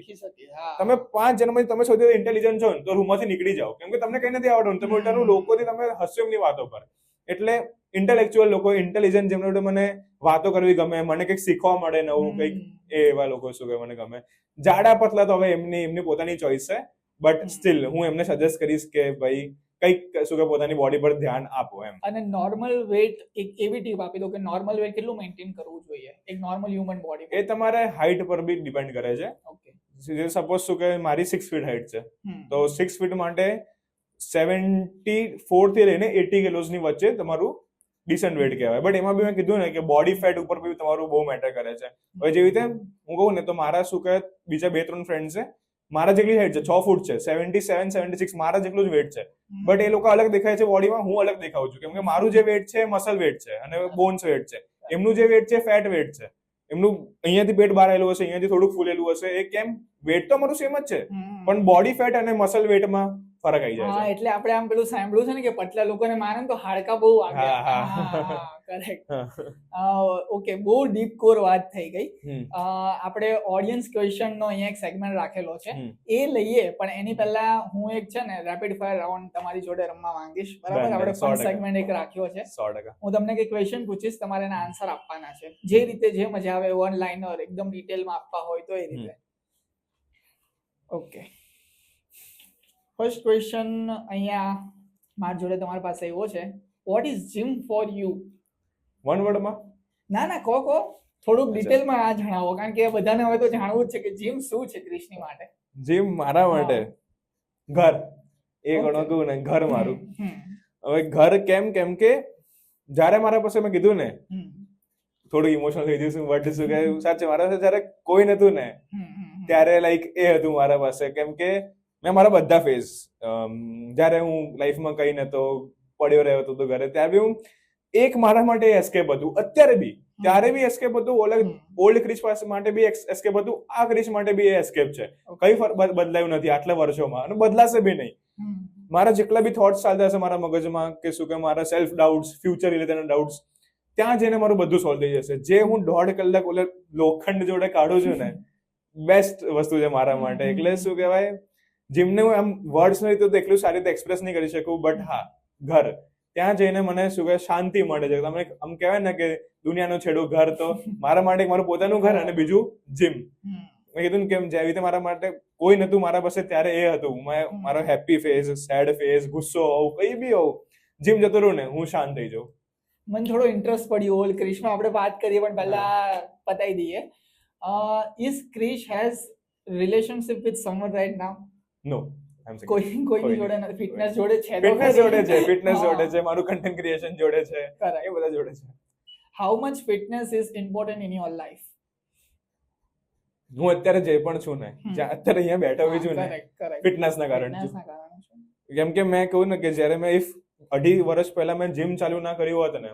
તમે 5 જણમાંથી તમે સૌથી વધારે ઇન્ટેલિજન્ટ છો ને તો રૂમમાંથી નીકળી જાઓ, કેમ કે તમને કઈ નથી આવડતું. તમે ઉલટાનું લોકોથી તમે હસ્યો એમની વાતો પર. એટલે ઇન્ટેલેક્ચ્યુઅલ લોકો, ઇન્ટેલિજન્ટ, જેમના જોડે મને વાતો કરવી ગમે, મને કંઈક શીખવા મળે નવું કંઈક, એવા લોકો શું કે મને ગમે. જાડા પતલા તો હવે એમની પોતાની ચોઈસ છે, બટ સ્ટીલ હું એમને સજેસ્ટ કરીશ કે ભાઈ કંઈક શું કે પોતાની બોડી પર ધ્યાન આપો એમ. અને નોર્મલ વેટ, એક એવી ટીપ આપી દો કે નોર્મલ વેટ કેટલું મેન્ટેન કરવું જોઈએ એક નોર્મલ હ્યુમન બોડી? એ તમારે હાઈટ પર બી ડિપેન્ડ કરે છે. સપોઝ શું કે મારી 6 ફીટ હાઈટ છે, તો 6 ફીટ માટે 74 થી લઈને 80 કિલોની વચ્ચે તમારું ડિસન્ટ વેટ કહેવાય. બટ એમાં બી મેં કીધું ને કે બોડી ફેટ ઉપર બી તમારું બહુ મેટર કરે છે. હવે જેવી રીતે હું કહું ને તો મારા શું કે બીજા 2-3 ફ્રેન્ડ છે, મારા જેટલી હાઈટ છે, 6 ફૂટ છે, 77-76 મારા જેટલું જ વેટ છે, બટ એ લોકો અલગ દેખાય છે બોડીમાં, હું અલગ દેખાઉં છું. કેમ કે મારું જે વેટ છે મસલ વેટ છે અને બોન્સ વેટ છે, એમનું જે વેટ છે ફેટ વેટ છે. એમનું અહીંયાથી પેટ બહાર આવેલું હશે, અહીંયાથી થોડુંક ફૂલેલું હશે. એ કેમ? વેટ તો અમારું સેમ જ છે, પણ બોડી ફેટ અને મસલ વેટમાં ફરક આવી જાય છે. એટલે આપણે આમ પેલું સાંભળ્યું છે ને કે પતલા લોકોને માને તો હાડકા બહુ આગળ. કરેક્ટ. ઓકે, બહુ ડીપ કોર વાત થઈ ગઈ. આપણે ઓડિયન્સ ક્વેશ્ચન નો અહીંયા એક સેગમેન્ટ રાખેલો છે, એ લઈએ. પણ એની પહેલા હું એક છે ને રેપિડ ફાયર રાઉન્ડ તમારી જોડે રમવા માંગીશ, બરાબર? આપણે ફન સેગમેન્ટ એક રાખ્યો છે. 100%. હું તમને એક ક્વેશ્ચન પૂછીશ, તમારે એના આન્સર આપવાના છે, જે રીતે જે મજા આવે, વન લાઇનર એકદમ ડિટેલમાં આપવા હોય તો એ રીતે. ઓકે, ફર્સ્ટ ક્વેશ્ચન અહીંયા મારી જોડે તમારી પાસે એવો છે, what is gym for you? One વર્ડમાં? ના, કહો થોડુંક ડિટેલમાં આ જણાવો, કારણ કે બધાને હવે તો જાણવું જ છે કે જીમ શું છે ક્રિશની માટે. જીમ મારા માટે ઘર, એ ગણો કહું ને, ઘર મારું. હવે ઘર કેમ કે જયારે મારા પાસે મેં કીધું ને, થોડું ઇમોશનલ થઈ જશું, બટ શું કે સાચે મારા પાસે જયારે કોઈ નતું ને ત્યારે લાઈક એ હતું મારા પાસે. કેમ કે મેં મારા બધા ફેઝ, જયારે હું લાઈફમાં કઈ નતો, પડ્યો રહ્યો હતો ઘરે, ત્યારે બી હું એક મારા માટે એસ્કેપ હતું. અત્યારે બી ત્યારે બી એસ્કેપ હતું. ઓલ્ડ ક્રિશ પાસે માટે બી એસ્કેપ હતું, આ ક્રિશ માટે બી એસ્કેપ છે. કઈ બદલાયું નથી આટલા વર્ષોમાં, અને બદલાશે બી નહીં. મારા જેટલા બી થોટ્સ ચાલતા હશે મારા મગજમાં, કે શું કે મારા self doubts, future related doubts, ત્યાં જઈને મારું બધું સોલ્વ થઈ જશે. જે હું 1.5 કલાક ઓલે લોખંડ જોડે કાઢું છું ને, બેસ્ટ વસ્તુ છે મારા માટે. એટલે શું કહેવાય, જીમને હું આમ વર્ડ્સ નથી તો એટલું સારી રીતે એક્સપ્રેસ નહીં કરી શકું, બટ હા, ઘર ત્યાં જઈને મને શું કહે શાંતિ મળે છે. તમે આમ કહેવાય ને કે દુનિયાનું છેડું ઘર, તો મારા માટે મારું પોતાનું ઘર અને બીજું જીમ. મેં કીધું કેમ જેવી રીતે મારા માટે કોઈ નતું મારા પાસે ત્યારે એ હતું. મારો હેપી ફેસ, સેડ ફેસ, ગુસ્સો હોવ, કઈ બી હોવ, જીમ જતો રહું ને હું શાંત થઈ જાઉં. મને થોડો ઇન્ટરેસ્ટ પડ્યો ઓલ ક્રિશમાં આપણે વાત કરીએ, પણ પહેલા પતાઈ દઈએ. Is Krish has relationship with someone right now? No, કોઈ જોડે નથી. ફિટનેસ જોડે છે, ફિટનેસ જોડે છે, મારું કન્ટેન્ટ ક્રિએશન જોડે છે, એ બધા જોડે છે. How much fitness is important in your life? હું અત્યારે જે પણ છું ને, અત્યારે અહીંયા બેઠો બી છું ને, ફિટનેસ ના કારણે. કેમ કે મેં કહું ને કે જયારે મેં 2.5 વર્ષ પહેલા મેં જીમ ચાલુ ના કર્યું હોત ને,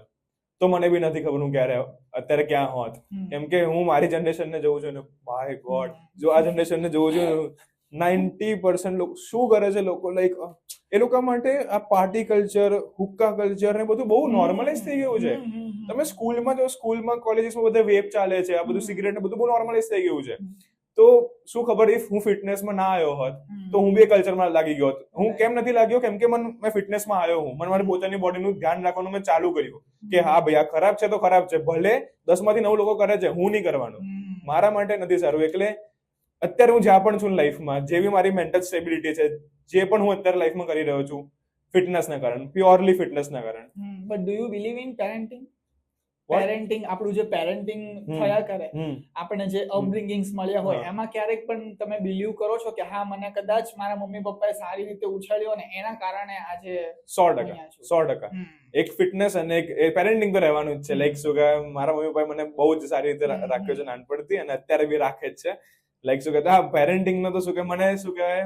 તો મને બી નથી ખબર હું ક્યારે અત્યારે ક્યાં હોત. કેમ કે હું મારી જનરેશન ને જોઉં છું ને, બાય ગોડ, જો આ જનરેશન ને જોઉં છું, 90% લોકો શું કરે છે, લોકો લાઈક એ લોકો માટે આ પાર્ટી કલ્ચર, હુક્કા કલ્ચર ને બધું બહુ નોર્મલાઇઝ થઈ ગયું છે. તમે સ્કૂલમાં કોલેજીસમાં બધા વેપ ચાલે છે, આ બધું સિગરેટ ને બધું બહુ નોર્મલાઇઝ થઈ ગયું છે. તો શું ખબર ઇફ હું ફિટનેસમાં ના આવ્યો હોત તો હું બી એ કલ્ચરમાં લાગી ગયો હોત. હું કેમ નથી લાગ્યો? કેમ કે મેં ફિટનેસમાં આવ્યો હું, મને મારી પોતાની બોડીનું ધ્યાન રાખવાનું મેં ચાલુ કર્યું કે હા ભાઈ આ ખરાબ છે તો ખરાબ છે, ભલે 10 માંથી 9 લોકો કરે છે, હું નહીં કરવાનું, મારા માટે નથી સારું. એટલે અત્યારે હું જ્યાં પણ છું લાઈફમાં, જે બી મારી મેન્ટલ સ્ટેબિલિટી છે, જે પણ હું અત્યારે લાઈફમાં કરી રહ્યો છું, ફિટનેસના કારણે, પ્યોરલી ફિટનેસના કારણે. But do you believe in parenting? Parenting, આપણું જે પેરેન્ટિંગ થયા કરે, આપણે જે અપબ્રિંગિંગ્સ મળ્યા હોય, એમાં ક્યારેક પણ તમે બિલીવ કરો છો કે હા મને કદાચ મારા મમ્મી પપ્પાએ સારી રીતે ઉછેર્યો ને એના કારણે આજે? 100%. એક ફિટનેસ અને એક પેરેન્ટિંગ તો રહેવાનું જ છે. લાઈક શું કે મારા મમ્મી પપ્પાએ મને બહુ જ સારી રીતે રાખ્યો છે નાનપણથી, અને અત્યારે બી રાખે જ છે. લાઈક શું કહેતા પેરેન્ટિંગ નો તો શું કે મને શું કહેવાય,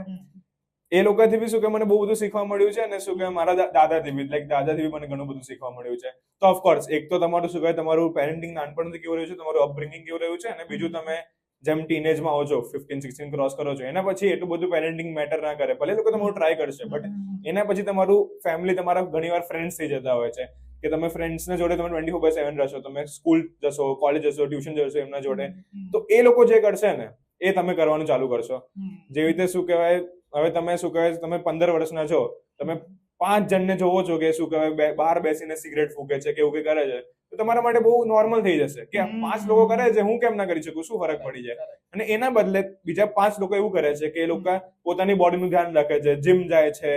એ લોકોથી બી શું કે મને બહુ બધું શીખવા મળ્યું છે, અને શું કે મારા દાદાથી બી મને ઘણું બધું શીખવા મળ્યું છે. તો ઓફકોર્સ એક તો તમારું શું કહેવાય, તમારું પેરેન્ટિંગ નાનપણથી કેવું રહ્યું છે, તમારું અપબ્રિંગિંગ કેવું રહ્યું છે, અને બીજું તમે જેમ ટીનેજમાં આવો છો, 15-16 ક્રોસ કરો છો, એના પછી એટલું બધું પેરેન્ટિંગ મેટર ના કરે. ભલે લોકો તમારું ટ્રાય કરશે, બટ એના પછી તમારું ફેમિલી, તમારા ઘણીવાર ફ્રેન્ડ્સ થઈ જતા હોય છે કે તમે ફ્રેન્ડ્સને જોડે તમે 24/7 રહેશો, તમે સ્કૂલ જશો, કોલેજ જશો, ટ્યુશન જશો એમના જોડે, તો એ લોકો જે કરશે ને એ તમે કરવાનું ચાલુ કરશો. જેવી રીતે શું કહેવાય, હવે તમે શું કહેવાય, તમે 15 વર્ષના છો, તમે 5 જણને જોવો છો કે શું કહેવાય બહાર બેસીને સિગરેટ ફૂકે છે કે એવું કંઈ કરે છે, તો તમારા માટે બહુ નોર્મલ થઈ જશે કે 5 લોકો કરે છે, હું કેમ ના કરી શકું, શું ફરક પડી જાય. અને એના બદલે બીજા 5 લોકો એવું કરે છે કે એ લોકો પોતાની બોડીનું ધ્યાન રાખે છે, જીમ જાય છે,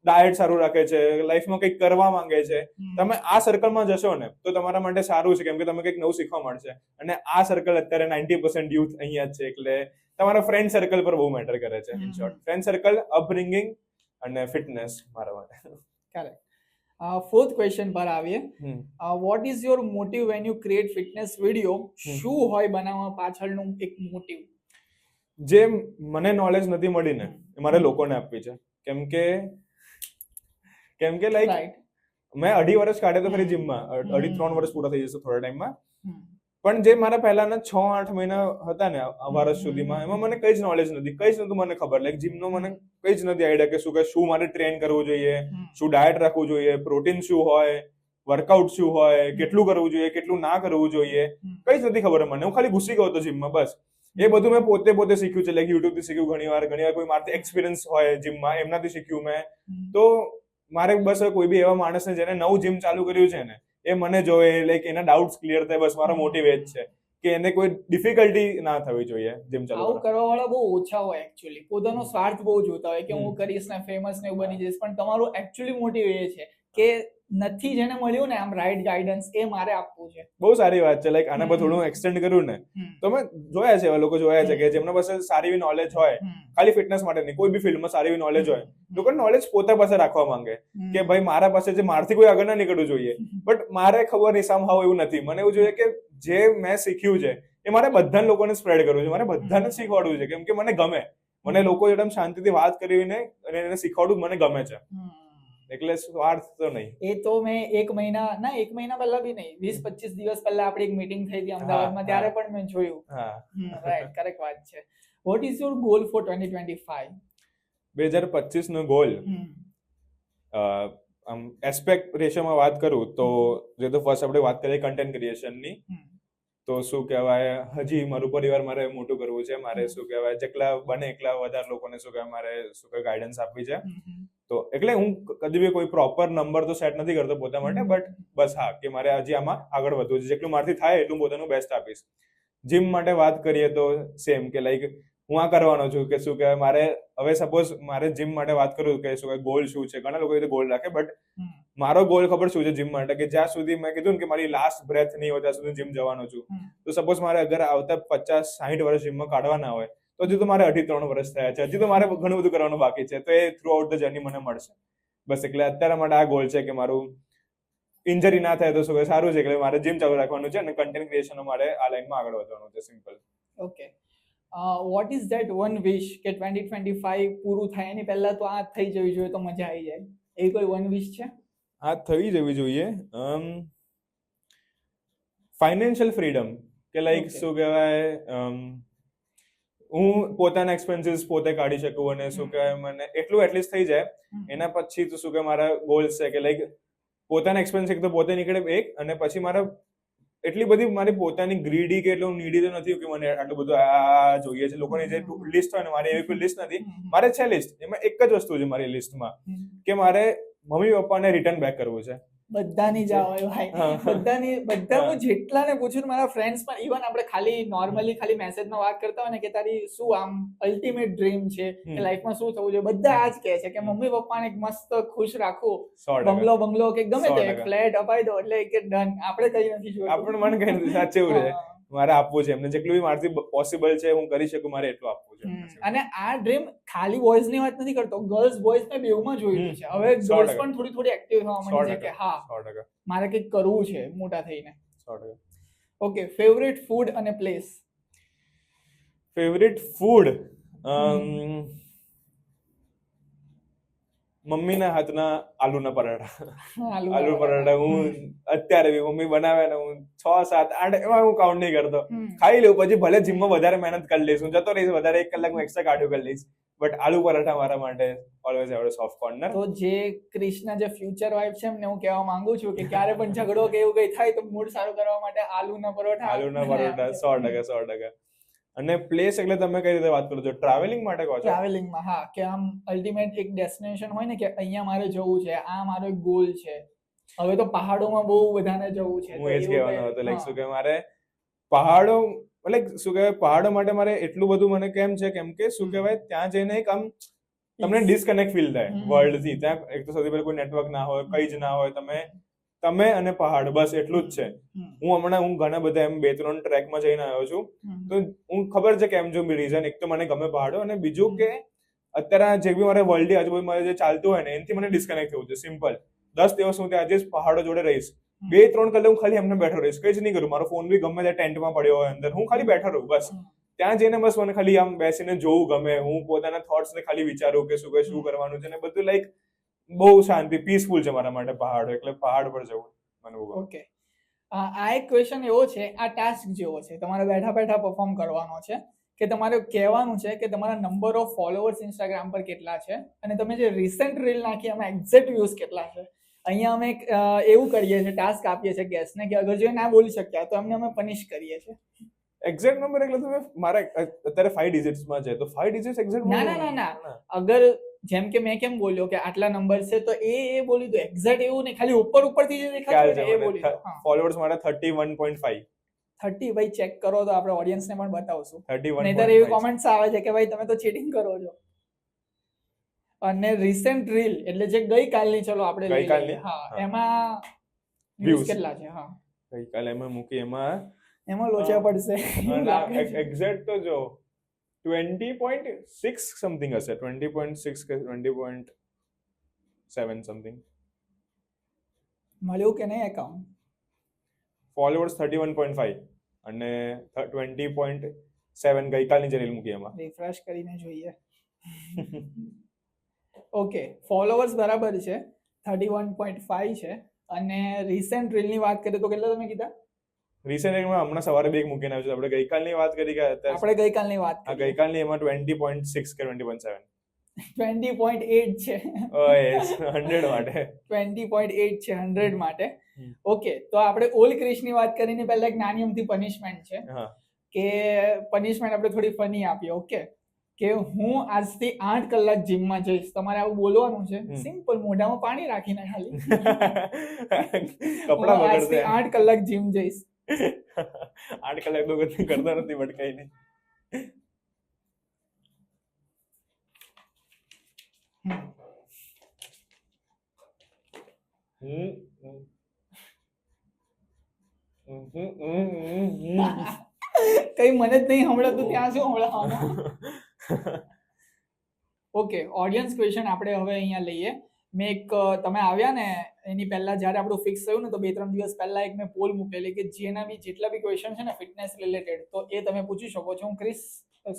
ડાયટ સારું રાખે છે, લાઈફમાં કંઈક કરવા માંગે છે. તમે આ સર્કલમાં જશો ને તો તમારા માટે સારું છે, કેમ કે તમે કંઈક નવું શીખવા મળશે. અને આ સર્કલ અત્યારે 90% યુથ અહીંયા જ છે, એટલે તમારા ફ્રેન્ડ સર્કલ પર બહુ મેટર કરે છે. In short, friend circle, upbringing અને ફિટનેસ મારા માટે. કરેક્ટ. 4th ક્વેશ્ચન પર આવીએ. Vote is your motive when you create fitness video? શું હોય બનાવવા પાછળનું એક મોટિવ? જે મને નોલેજ નથી મળી ને એ મારે લોકોને આપવી છે. કેમ કે લાઈક મેં 2.5 વર્ષ કાઢ્યા તો ખરી જીમમાં, 2.5-3 વર્ષ પૂરા થઈ જશે થોડા ટાઈમમાં. પણ જે મારા પહેલાના 6-8 મહિના હતા ને આ વર્ષ સુધીમાં, એમાં મને કઈ જ નોલેજ નથી, કઈ જ નતું મને ખબર. લાઈક જીમનો મને કઈ જ નથી આઈડિયા કે શું મારે ટ્રેન કરવું જોઈએ, શું ડાયટ રાખવું જોઈએ, પ્રોટીન શું હોય, વર્કઆઉટ શું હોય, કેટલું કરવું જોઈએ, કેટલું ના કરવું જોઈએ, કઈ જ નથી ખબર મને. હું ખાલી ઘૂસી ગયો હતો જીમમાં, બસ. એ બધું મેં પોતે શીખ્યું છે. લાઈક યુટ્યુબ થી શીખ્યું, ઘણીવાર કોઈ મારથી એક્સપિરિયન્સ હોય જીમમાં, એમનાથી શીખ્યું મેં. તો મારે બસ કોઈ બી એવા માણસને જેને નવું જીમ ચાલુ કર્યું છે ને, એ મને જોવે, લાઈક એના ડાઉટ્સ ક્લિયર થાય, બસ મારો મોટિવ એ જ છે કે એને કોઈ ડિફિકલ્ટી ના થવી જોઈએ જીમ ચાલુ. આવું કરવા વાળા બહુ ઓછા હોય એકચ્યુઅલી. પોતાનો સ્વાર્થ બહુ જોતા હોય કે હું કરીશ ને ફેમસ ને બની જઈશ, પણ તમારું એકચ્યુઅલી મોટિવ એ છે કે નથી જેને મળ્યું ને આમ રાઈટ ગાઈડન્સ, એ મારે આપવું છે. બહુ સારી વાત છે. લાઈક આના પર થોડું એક્સટેન્ડ કર્યું ને તો મેં જોયા છે, એવા લોકો જોયા છે કે જેમના પાસે સારી એવી નોલેજ હોય, ખાલી ફિટનેસ માટે નહીં, કોઈ બી ફિલ્ડમાં સારી એવી નોલેજ હોય, લોકો નોલેજ પોતા પાસે રાખવા માંગે કે ભાઈ મારા પાસે જે મારથી કોઈ આગળ ના નીકળવું જોઈએ. બટ મારે ખબર નહીં, somehow એવું નથી. મને એવું જોઈએ કે જે મેં શીખ્યું છે એ મારે બધા લોકોને સ્પ્રેડ કરવું છે, મારે બધાને શીખવાડવું છે, કેમ કે મને ગમે, મને લોકો એકદમ શાંતિથી વાત કરીને અને એને શીખવાડવું મને ગમે છે. એટલે સ્વાર્થ તો નહીં. એ તો મેં 1 મહિના પહેલા બી નહીં, 20-25 દિવસ પહેલા આપણી એક મીટિંગ થઈ હતી અમદાવાદમાં, ત્યારે પણ મેં જોયું. રાઈટ, કરેક્ટ વાત છે. What is your goal for 2025? 2025 નો ગોલ, એસ્પેક્ટ રેશિયોમાં વાત કરું તો જે તો ફર્સ્ટ આપણે વાત કરીએ કન્ટેન્ટ ક્રિએશનની, તો શું કહેવાય, હજી મારું પરિવાર મારે મોટું કરવું છે. મારે શું કહેવાય જેટલા બને એટલા વધારે લોકોને શું કહેવાય મારે શું કહેવાય ગાઈડન્સ આપવી છે. તો એટલે હું કદી બી કોઈ પ્રોપર નંબર તો સેટ નથી કરતો પોતા માટે, બટ બસ હા કે મારે હજી આમાં આગળ વધવું છે, જેટલું મારથી થાય એટલું પોતાનું બેસ્ટ આપીશ. જીમ માટે વાત કરીએ તો સેમ કે લાઈક હું આ કરવાનો છું કે શું કહેવાય, મારે હવે સપોઝ મારે જીમ માટે વાત કરું કે શું કહેવાય ગોલ શું છે, ઘણા લોકો એ ગોલ રાખે, બટ મારો ગોલ ખબર શું છે જીમ માટે, કે જ્યાં સુધી મેં કીધું ને કે મારી લાસ્ટ બ્રેથ નહીં હોય ત્યાં સુધી જીમ જવાનો છું. તો સપોઝ મારે અગર આવતા 50-60 વર્ષ જીમમાં કાઢવાના હોય તો હજુ તો મારે 2.5-3 વર્ષ થયા છે, હજી તો મારે ઘણું બધું કરવાનું બાકી છે, તો એ થ્રુ આઉટ ધ જર્ની મને મળશે. બસ એટલે અત્યારે માટે આ ગોલ છે કે મારું ઇન્જરી ના થાય તો શું સારું છે, એટલે મારે જીમ ચાલુ રાખવાનું છે અને કન્ટેન્ટ ક્રિએશન મારે આ લાઈનમાં આગળ વધવાનું છે. Simple. Okay, what is that one wish કે 2025 પૂરું થાય એની પહેલા તો આ થઈ જવી જોઈએ તો મજા આવી જાય, એવી કોઈ વન વિશ છે? આ થઈ જવી જોઈએ ફાઇનાન્શિયલ ફ્રીડમ, કે લાઈક શું કહેવાય હું પોતાના એક્સપેન્સીસ પોતે કાઢી શકું અને શું કહેવાય મને એટલું એટલીસ્ટ થઈ જાય. એના પછી તો શું કે મારા ગોલ્સ છે કે લાઈક પોતાના એક્સપેન્સ એક તો પોતે નીકળે એક, અને પછી મારા એટલી બધી મારી પોતાની ગ્રીડી કે એટલું નીડી તો નથી કે મને આટલું બધું આ જોઈએ છે. લોકોની જે લિસ્ટ હોય ને, મારી એવી કોઈ લિસ્ટ નથી, મારે છે લિસ્ટ, એમાં એક જ વસ્તુ છે મારી લિસ્ટમાં કે મારે મમ્મી પપ્પાને રિટર્ન બેક કરવું છે. બધાની જ હોય ભાઈ, બધા હું જેટલાને પૂછું મારા ફ્રેન્ડ્સ પણ, ઇવન આપણે ખાલી નોર્મલી ખાલી મેસેજમાં વાત કરતા હોય ને કે તારી શું આમ અલ્ટિમેટ ડ્રીમ છે કે લાઈફમાં શું થવું જોઈએ, બધા આ જ કહે છે કે મમ્મી પપ્પાને એક મસ્ત ખુશ રાખવું, બંગલો કે ગમે તે ફ્લેટ અપાઈ દો એટલે કે ડન, આપણે કઈ નથી જોયું, આપણે મને કઈ નથી, સાચું છે મારે આપવું છે એમને, જેટલું બી મારાથી પોસિબલ છે હું કરી શકું, મારે એટલું આપવું છે. અને આ ડ્રીમ ખાલી બોયઝ ની વાત નથી કરતો, ગર્લ્સ બોયઝ ને બેવમાં જોયું છે. હવે ગર્લ્સ પણ થોડી એક્ટિવ થવા માંડી છે કે હા મારે કંઈક કરવું છે મોટા થઈને. ઓકે, ફેવરેટ ફૂડ અને પ્લેસ? ફેવરેટ ફૂડ મમ્મીના હાથના આલુના પરાઠા. આલુ પરાઠા હું અત્યારે બી મમ્મી બનાવે ને હું 6-7-8 એમાં હું કાઉન્ટ નહીં કરતો, ખાઈ લઉં, પછી ભલે જીમમાં વધારે મહેનત કરી લઈશ, હું જતો રહીશ વધારે 1 કલાક હું એક્સ્ટ્રા કાર્ડિયો કરી લઈશ, બટ આલુ પરાઠા મારા માટે ઓલવેઝ એવડો સોફ્ટ કોર્નર. તો જે ક્રિષ્ના જે ફ્યુચર વાઇફ છે એમને હું કહેવા માંગુ છું કે ક્યારે પણ ઝઘડો કે એવું કઈ થાય તો મૂડ સારું કરવા માટે આલુના પરોઠા 100%. અને પ્લેસ એટલે તમે કઈ રીતે વાત કરો છો, ટ્રાવેલિંગ માટે કહો છો? ટ્રાવેલિંગમાં હા, કે આમ અલ્ટિમેટ એક ડેસ્ટિનેશન હોય ને કે અહીંયા મારે જવું છે, આ મારો એક ગોલ છે. હવે તો પહાડોમાં બહુ બધાને જવું છે, હું એ જ કહેવાનો હતો, લાઈક શું કે મારે પહાડો, લાઈક શું કહેવાય પહાડો માટે મારે એટલું બધું મને કેમ છે, કેમ કે શું કહેવાય ત્યાં જઈને એક આમ તમને ડિસ્કનેક્ટ ફીલ થાય વર્લ્ડ થી. ત્યાં એક તો સૌથી પહેલા કોઈ નેટવર્ક ના હોય, કઈ જ ના હોય, તમે અને પહાડ, બસ એટલું જ છે. હું ઘણા બધા એમ 2-3 ટ્રેકમાં જઈને આવ્યો છું, તો હું ખબર છે કે એમ જો રીઝન એક તો મને ગમે પહાડો, અને બીજું કે અત્યારે જે બી મારે વર્લ્ડ આજુબાજુ મારે જે ચાલતું હોય ને એનાથી મને ડિસ્કનેક્ટ થવું છે. સિમ્પલ 10 દિવસ હું ત્યાં આજે પહાડો જોડે રહીશ, 2-3 કલાક હું ખાલી એમને બેઠો રહીશ, કઈ જ નહીં કરું, મારો ફોન બી ગમે ત્યાં ટેન્ટમાં પડ્યો હોય અંદર, હું ખાલી બેઠો રહું બસ ત્યાં જઈને, બસ મને ખાલી આમ બેસીને જોવું ગમે, હું પોતાના થોટ્સ ને ખાલી વિચારું કે શું કરવાનું છે, ને બધું લાઈક બહુ શાંતિ પીસફુલ છે મારા માટે પહાડો, એટલે પહાડ પર જવું મને બહુ ગમે. ઓકે, આ એક ક્વેશ્ચન એવો છે, આ ટાસ્ક જેવો છે, તમારે બેઠા બેઠા પરફોર્મ કરવાનો છે કે તમારે કહેવાનું છે કે તમારા નંબર ઓફ ફોલોઅર્સ ઇન્સ્ટાગ્રામ પર કેટલા છે અને તમે જે રિસેન્ટ રીલ નાખી એમાં એક્ઝેક્ટ વ્યૂઝ કેટલા છે. અહીંયા અમે એવું કરીએ છીએ, ટાસ્ક આપીએ છીએ ગેસ્ટને કે અગર જો ના બોલી શક્યા તો એમને અમે પનિશ કરીએ છીએ. એક્ઝેક્ટ નંબર એટલે તમે મારે અત્યારે 5 ડિજિટ્સમાં છે તો 5 ડિજિટ્સ એક્ઝેક્ટ? ના, અગર જેમ કે મેં કેમ બોલ્યો કે આટલા નંબર છે તો એ બોલી દો, એક્ઝેક્ટ એવું નહીં, ખાલી ઉપરથી જે દેખાય છે એ બોલી દો. ફોલોઅર્સ મારા 31.5. 30 ભાઈ ચેક કરો તો આપણે ઓડિયન્સને પણ બતાવશું, 31. નહીતર એવી કોમેન્ટ્સ આવે છે કે ભાઈ તમે તો ચીટિંગ કરો છો. અને રિસેન્ટ રીલ એટલે જે ગઈકાલની, ચલો આપણે ગઈકાલની, હા, એમાં વ્યૂઝ કેટલા છે? હા, ગઈકાલે એમાં મૂકી, એમાં લોચા પડશે. એક્ઝેક્ટ તો જો 20.6 સમથિંગ હશે, 20.6 કે 20.7 સમથિંગ. મળ્યું કે નહીં એકાઉન્ટ? ફોલોઅર્સ 31.5 અને 20.7 ગઈકાલની જે રીલ મૂકી એમાં. રિફ્રેશ કરીને જોઈએ. ઓકે, ફોલોઅર્સ બરાબર છે, 31.5 છે. અને રિસેન્ટ રીલની વાત કરીએ તો કેટલા તમે કીધા? રિસેન્ટ રીલમાં હમણાં સવારે બે મૂકીને આવ્યું છે. આપણે ગઈકાલની વાત કરી કે આપણે ગઈકાલની વાત કરી, ગઈકાલની એમાં 20.6 કે 20.7 20.8 છે. ઓ યસ, 100 માટે 20.8 છે 100 માટે. ઓકે, તો આપણે ઓલ ક્રિશની વાત કરીને પહેલા એક નાની અમથી પનિશમેન્ટ છે કે પનિશમેન્ટ આપણે થોડી ફની આપીએ. ઓકે, કે હું આજથી 8 કલાક જીમમાં જઈશ, તમારે આવું બોલવાનું છે. સિમ્પલ, મોઢામાં પાણી રાખીને ખાલી કપડા આજથી 8 કલાક જીમ જઈશ. 8 કલાક તો કઈ કરતા નથી, બટ કઈ નહીં. કઈ મને જ નહીં હમણાં ત્યાં શું હમણાં. ઓકે, ઓડિયન્સ ક્વેશ્ચન આપણે હવે અહીંયા લઈએ. મેં એક તમે આવ્યા ને એની પહેલા જ્યારે આપણું ફિક્સ થયું ને તો 2-3 દિવસ પહેલા એક મેં પોલ મૂકેલી કે જેના બી જેટલા બી ક્વેશ્ચન છે ને ફિટનેસ રિલેટેડ તો એ તમે પૂછી શકો છો. હું ક્રિસ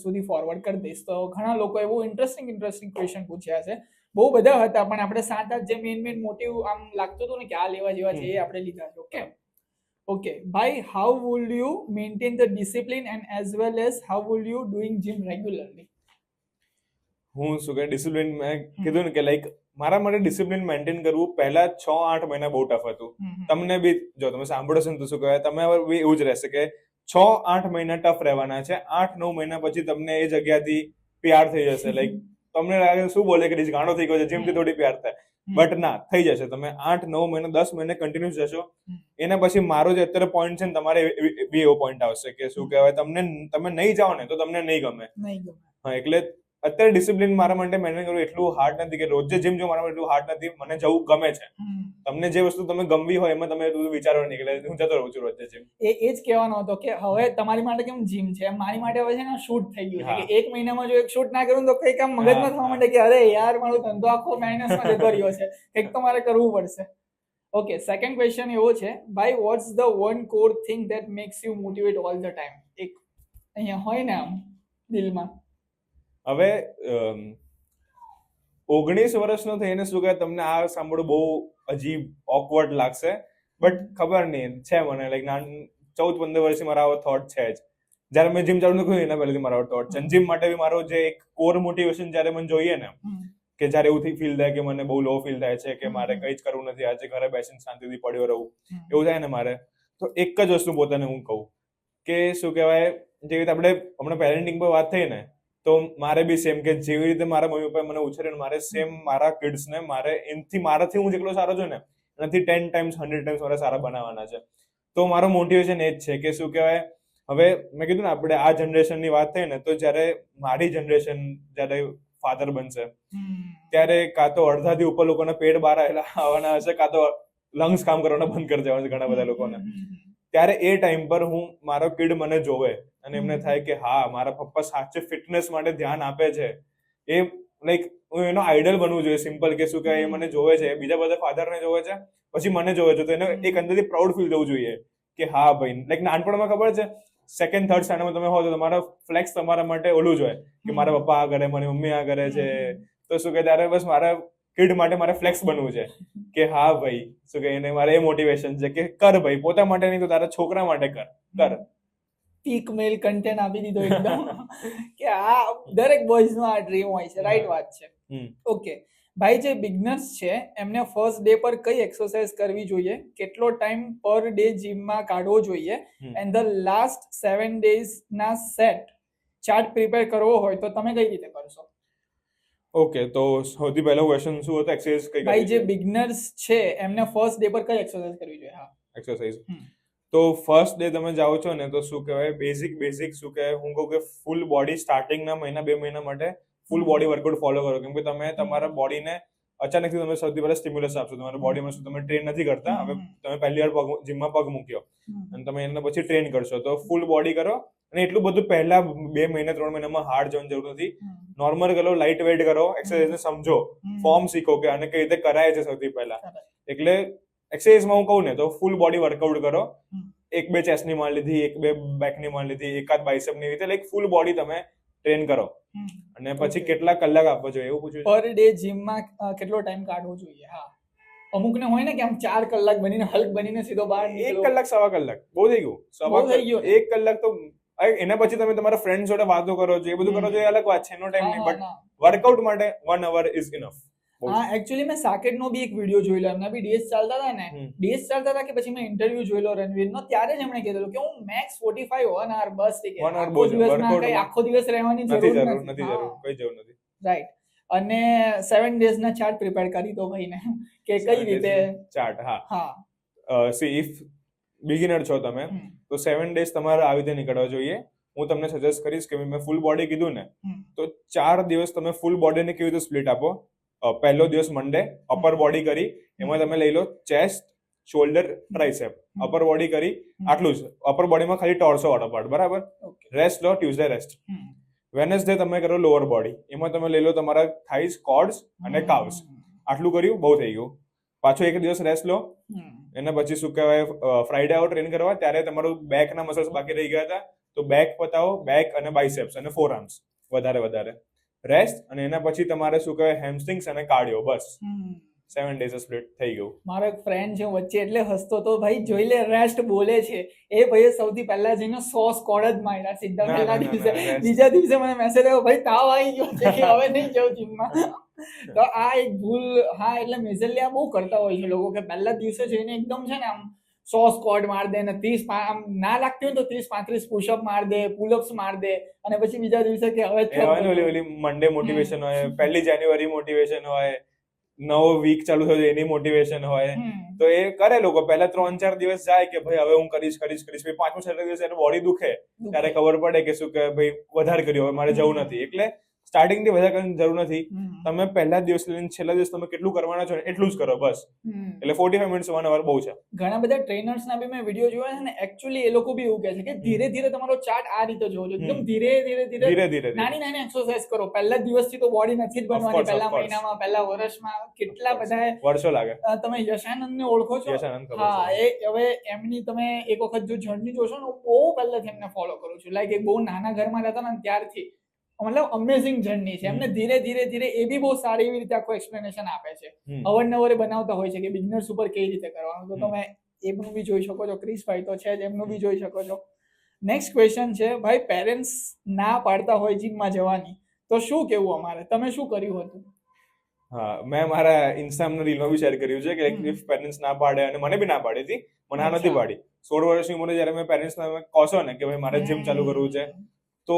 સુધી ફોરવર્ડ કરી દઈશ. તો ઘણા લોકો એવું ઇન્ટરેસ્ટિંગ ક્વેશ્ચન પૂછ્યા છે. બહુ બધા હતા પણ આપણે 7-8 જે મેઇન મોટિવ આમ લાગતું હતું ને કે આ લેવા જેવા છે એ આપણે લીધા છે. ઓકે ભાઈ, how would you maintain the discipline and as well as how would you doing gym regularly? હું શું કે ડિસિપ્લિન મેં કીધું ને કે લાઈક મારા માટે ડિસિપ્લિન મેન્ટેન કરવું પહેલા 6-8 મહિના બહુ ટફ હતું. તમને બી જો તમે સાંભળો છો ને તો શું કહેવાય, તમે બી એવું જ રહેશે કે 6-8 મહિના ટફ રહેવાના છે. 8-9 મહિના પછી તમને એ જગ્યાથી પ્યાર થઈ જશે. લાઈક તમને લાગે શું બોલે કે ગાણો થઈ ગયો છે, જીમથી થોડી પ્યાર થાય, બટ ના થઈ જશે. તમે 8-9 મહિના 10 મહિને કન્ટિન્યુઅસ જશો. એના પછી મારો જે અત્યારે પોઈન્ટ છે ને તમારે બી એવો પોઈન્ટ આવશે કે શું કહેવાય, તમે નહીં જાઓ ને તો તમને નહીં ગમે. હા, એટલે અત્યારે ડિસિપ્લિન મારા માટે મેન્ટેન કરવું એટલું હાર્ડ નથી કે રોજ જીમ જો મારા માટે એટલું હાર્ડ નથી. મને જવું ગમે છે. તમને જે વસ્તુ તમે ગમવી હોય એમાં તમે બધું વિચારો નહીં એટલે હું જતો રહું છું રોજ જીમ. એ જ કહેવાનો હતો કે હવે તમારી માટે કેમ જીમ છે, મારી માટે હવે છે ને શૂટ થઈ ગયું છે કે 1 મહિનામાં જો એક શૂટ ના કરું તો કંઈક આમ મગજમાં થવા માંડે કે અરે યાર મારો ધંધો આખો માઇનસમાં જતો રહ્યો છે, કંઈક તો મારે કરવું પડશે. ઓકે, સેકન્ડ ક્વેશ્ચન એવો છે, ભાઈ what's the one core thing that makes you motivate all the time? એક અહીંયા હોય ને આમ દિલમાં. હવે 19 વર્ષનો થઈને શું કહે તમને આ સાંભળવું બહુ અજીબ ઓકવર્ડ લાગશે, બટ ખબર નહીં છે મને લાઈક 14-15 વર્ષથી મારા આવો થોટ છે જ. જયારે મેં જીમ ચાલુ કર્યું એના પહેલેથી મારો થોટ છે. જીમ માટે બી મારો જે એક કોર મોટિવેશન જયારે મને જોઈએ ને કે જયારે એવું ફીલ થાય કે મને બહુ લો ફીલ થાય છે કે મારે કંઈ જ કરવું નથી, આજે ઘરે બેસીને શાંતિથી પડ્યો રહું એવું થાય ને મારે, તો એક જ વસ્તુ પોતાને હું કહું કે શું કહેવાય, જેવી રીતે આપણે હમણાં પેરેન્ટિંગ પર વાત થઈ ને તો મારે બી સેમ કે જેવી રીતે મારા મમ્મી પપ્પાએ મને ઉછેરીને મારે સેમ મારા કિડ્સને મારાથી હું જેટલો સારો છું ને એનાથી 10 ટાઈમ્સ 100 ટાઈમ્સ મારે સારા બનાવવાના છે. તો મારો મોટિવેશન એ જ છે કે શું કહેવાય, હવે મેં કીધું ને આપણે આ જનરેશનની વાત થઈ ને તો જ્યારે મારી જનરેશન જ્યારે ફાધર બનશે ત્યારે કાં તો અડધાથી ઉપર લોકોના પેટ બહાર આવવાના હશે, કાં તો લંગ્સ કામ કરવાના બંધ કરી દેવાના છે ઘણા બધા લોકોને. ત્યારે એ ટાઈમ પર મારો કિડ મને જોવે અને એમને થાય કે હા મારા પપ્પા સાચે ફિટનેસ માટે ધ્યાન આપે છે, એ લાઈક હું એનો આઈડલ બનવું જોઈએ. સિમ્પલ કે શું કે એ મને જોવે છે, બીજા બધા ફાધરને જોવે છે, પછી મને જોવે છે, તો એને એક અંદરથી પ્રાઉડ ફીલ થવું જોઈએ કે હા ભાઈ, લાઈક નાનપણમાં ખબર છે 2nd 3rd સ્ટાન્ડર્ડમાં તમે હો તો તમારા ફ્લેક્સ તમારા માટે ઓલું જ હોય કે મારા પપ્પા આ કરે, મારી મમ્મી આ કરે છે, તો શું કે ત્યારે બસ મારા કિડ માટે મારે ફ્લેક્સ બનવું છે કે હા ભાઈ શું કે એને મારે એ મોટિવેશન છે કે કર ભાઈ, પોતા માટે નહીં તો તારા છોકરા માટે કર. પીક મેલ કન્ટેન્ટ આપી દીધો એકદમ કે આ દરેક બોયઝ નો આ ડ્રીમ હોય છે. રાઈટ વાત છે. ઓકે ભાઈ, જે બિગનર્સ છે એમને ફર્સ્ટ ડે પર કઈ એક્સરસાઇઝ કરવી જોઈએ, કેટલો ટાઈમ પર ડે જીમમાં કાઢવો જોઈએ, એન્ડ ધ લાસ્ટ 7 days ના સેટ ચાર્ટ પ્રિપેર કરવો હોય તો તમે કઈ રીતે કરશો? ઓકે, તો સૌથી પહેલો ક્વેશ્ચન શું હતો? એક્સરસાઇઝ કઈ? ભાઈ જે બિગનર્સ છે એમને ફર્સ્ટ ડે પર કઈ એક્સરસાઇઝ કરવી જોઈએ? હા, એક્સરસાઇઝ તો ફર્સ્ટ ડે તમે જાઓ છો ને તો શું કહેવાય બેઝિક શું કહેવાય, હું કહું કે ફૂલ બોડી સ્ટાર્ટિંગના 1-2 મહિના માટે ફૂલ બોડી વર્કઆઉટ ફોલો કરો. કેમ કે તમે તમારા બોડીને અચાનકથી તમે સૌથી પહેલા સ્ટિમ્યુલસ આપશો તમારા બોડીમાં. શું તમે ટ્રેન નથી કરતા, હવે તમે પહેલી વાર જીમમાં પગ મૂક્યો અને તમે એના પછી ટ્રેન કરશો તો ફૂલ બોડી કરો. અને એટલું બધું પહેલા 2 મહિના 3 મહિનામાં હાર્ડ જવાની જરૂર નથી. નોર્મલ કરો, લાઇટ વેઇટ કરો, એક્સરસાઇઝને સમજો, ફોર્મ શીખો કે આને કઈ રીતે કરાય છે સૌથી પહેલા. એટલે એક્સરસાઇઝમાં હું કહું ને તો ફૂલ બોડી વર્કઆઉટ કરો. 1-2 ચેસ્ટની માર લીધી, 1-2 બેકની માર લીધી, એકાદ બાઇસેપની રીતે લાઈક ફૂલ બોડી તમે ટ્રેન કરો. અને પછી કેટલા કલાક આપવો જોઈએ એવું પૂછ્યું? પર ડે જીમમાં કેટલો ટાઈમ કાઢવો જોઈએ? હા, અમુક ને હોય ને કે આમ 4 કલાક બનીને હલ્ક બનીને સીધો બહાર 1 કલાક 1.5 કલાક બહુ થઈ ગયું. 1 કલાક તો એના પછી તમે તમારા ફ્રેન્ડ જોડે વાતો કરો છો, એ બધું કરો છો, એ અલગ વાત છે, એનો ટાઈમ નહીં. બટ વર્કઆઉટ માટે 1 hour ઇઝ ઇનફ. હા એકચ્યુઅલી મેં સાકેત નો બી એક વિડીયો જોયેલો, એમના બી ડીએસ ચાલતા હતા ને, ડીએસ ચાલતા હતા કે પછી મેં ઇન્ટરવ્યુ જોયેલો રણવીરનો, ત્યારે જ એમણે કીધેલું કે હું મેક્સ 45 1 hour બસ થઈ ગયા, આખો દિવસમાં કઈ આખો દિવસ રહેવાની જરૂર નથી, કોઈ જરૂર નથી, રાઈટ. અને 7 days ના ચાર્ટ પ્રિપેર કરી દો ભાઈને કે કઈ રીતે ચાર્ટ. હા સી ઇફ બિગિનર છો તમે તો 7 days તમારે આવી રીતે નીકળવા જોઈએ. હું તમને સજેસ્ટ કરીશ કે મેં ફૂલ બોડી કીધું ને, તો 4 દિવસ તમે ફૂલ બોડીને કેવી રીતે સ્પ્લિટ આપો. પહેલો દિવસ મંડે અપર બોડી કરી, એમાં તમે લઈ લો chest, shoulder, tricep. Upper body કરી આટલું જ, અપર બોડીમાં ખાલી ટોર્સો વાળો પાર્ટ, બરાબર. રેસ્ટ લો, ટ્યુઝડે રેસ્ટ. વેનસડે તમે કરો લોઅર બોડી, એમાં તમે લઈ લો તમારા થાઇસ, કોર્ડ્સ અને કાવ્સ. આટલું કર્યું, બહુ થઈ ગયું. પાછો એક દિવસ રેસ્ટ લો, એના પછી શું કહેવાય, ફ્રાઈડે આવો ટ્રેન કરવા, ત્યારે તમારું બેકના મસલ્સ બાકી રહી ગયા હતા, તો બેક પતાવો, બેક અને બાઇસેપ્સ અને ફોર આર્મ્સ વધારે રેસ્ટ, અને એના પછી તમારે શું કહેવાય હેમસ્ટ્રિંગ્સ અને કાર્ડિયો, બસ 7 days સ્પ્લિટ થઈ ગયું. મારો એક ફ્રેન્ડ છે વચ્ચે એટલે હસતો તો, ભાઈ જોઈ લે રેસ્ટ બોલે છે એ ભાઈ, સૌથી પહેલા જઈને 100 સ્કોડ જ માર્યા સીધા પહેલા દિવસે. બીજા દિવસે મને મેસેજ આવ્યો, ભાઈ તાવ આવી ગયો છે કે હવે નહીં જાઉં જીમમાં. તો આ એક ભૂલ, હા એટલે મેજરલી આ બહુ કરતા હોય છે લોકો કે પહેલા દિવસે જઈને એકદમ છે ને આમ 100 સ્કોડ માર દે ને 30 આમ ના લાગતી હોય તો 30-35 પુશઅપ માર દે, પુલઅપ્સ માર દે, અને પછી બીજા દિવસે કે હવે ઓલી મંડે મોટિવેશન હોય, 1 જાન્યુઆરી મોટિવેશન હોય, નવો વીક ચાલુ થયો એની મોટિવેશન હોય, તો એ કરે લોકો. પહેલા 3-4 દિવસ જાય કે ભાઈ હવે હું કરીશ, પછી 5મા-6 દિવસ એને બોડી દુખે ત્યારે ખબર પડે કે શું કે ભાઈ વધારે કર્યું, હવે મારે જવું નથી. એટલે સ્ટાર્ટિંગ થી વધારે કરવાની જરૂર નથી. તમે પહેલા દિવસ લઈને છેલ્લા દિવસ તમે કેટલું કરવાના છો એટલું જ કરો, બસ. એટલે 45 મિનિટ્સ 1 hour બહુ છે. ઘણા બધા ટ્રેનર્સ ના બી મેં વિડીયો જોયા છે ને, એકચ્યુઅલી એ લોકો બી એવું કહે છે કે ધીરે ધીરે તમારો ચાર્ટ આ રીતે જોવો, એકદમ ધીરે નાની એક્સરસાઇઝ કરો. પહેલા દિવસથી તો બોડી નથી જ બનવાની, પહેલા મહિનામાં, પહેલા વર્ષમાં કેટલા બધા વર્ષો લાગે. તમે યશાનંદ ને ઓળખો છો? હા, એ હવે એમની તમે એક વખત જો જર્ની જોશો ને, બહુ પહેલાથી એમને ફોલો કરું છું. લાઈક એક બહુ નાના ઘરમાં રહેતા ને ત્યારથી, મતલબ અમેઝિંગ જર્ની છે એમને. ધીરે ધીરે એ બી બહુ સારી એવી રીતે આખું એક્સપ્લેનેશન આપે છે, અવારનવાર બનાવતા હોય છે કે બિગનર્સ ઉપર કઈ રીતે કરવાનું. તો તમે એમનું બી જોઈ શકો છો, ક્રિશભાઈ તો છે જ, એમનું બી જોઈ શકો છો. નેક્સ્ટ ક્વેશ્ચન છે, ભાઈ પેરેન્ટ્સ ના પાડતા હોય જીમમાં જવાની તો શું કેવું અમારે, તમે શું કર્યું હતું? હા, મેં મારા ઇન્સ્ટાગ્રામ રીલમાં બી શેર કર્યું છે કે ઇફ પેરેન્ટ્સ ના પાડે, અને મને બી ના પાડી હતી, મને આ નથી પાડી. 16 વર્ષની ઉંમરે જયારે મેં પેરેન્ટ્સ કહો છો ને કે ભાઈ મારે જીમ ચાલુ કરવું છે, તો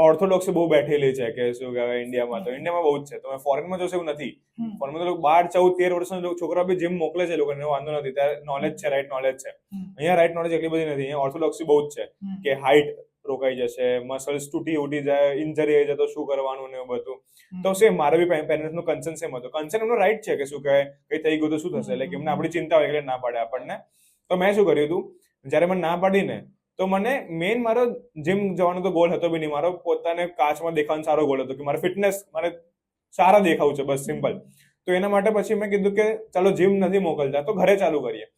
ઓર્થોડોક્સી બહુ બેઠેલી છે કે શું કહેવાય ઇન્ડિયામાં. તો ઇન્ડિયામાં બહુ જ છે, તમે ફોરેનમાં જોશો એવું નથી. ફોરેનમાં તો 12-14-13 વર્ષના છોકરા બી જીમ મોકલે છે, લોકોને વાંધો નથી, ત્યારે નોલેજ છે, રાઈટ નોલેજ છે. અહીંયા રાઈટ નોલેજ એટલી બધી નથી. અહીંયા ઓર્થોડોક્સી બહુ જ છે કે હાઈટ રોકાઈ જશે, મસલ્સ તૂટી જાય, ઇન્જરી આવી જાય તો શું કરવાનું ને એવું બધું. તો સેમ મારે બી પેરેન્ટ્સનું કન્સર્ન સેમ હતું. કન્સર્ન એમનો રાઈટ છે કે શું કહેવાય કઈ થઈ ગયું તો શું થશે, એટલે એમને આપણી ચિંતા હોય એટલે ના પાડે આપણને. તો મેં શું કર્યું હતું, જયારે મને ના પાડી ને, તો મને મેઇન મારો જીમ જવાનો તો ગોલ હતો બી નહીં. મારો પોતાને કાચમાં દેખાવાનો સારો ગોલ હતો કે મારે ફિટનેસ, મારે સારા દેખાવું છે, બસ સિમ્પલ. તો એના માટે પછી મેં કીધું કે ચાલો જીમ નથી મોકલતા તો ઘરે ચાલુ કરીએ.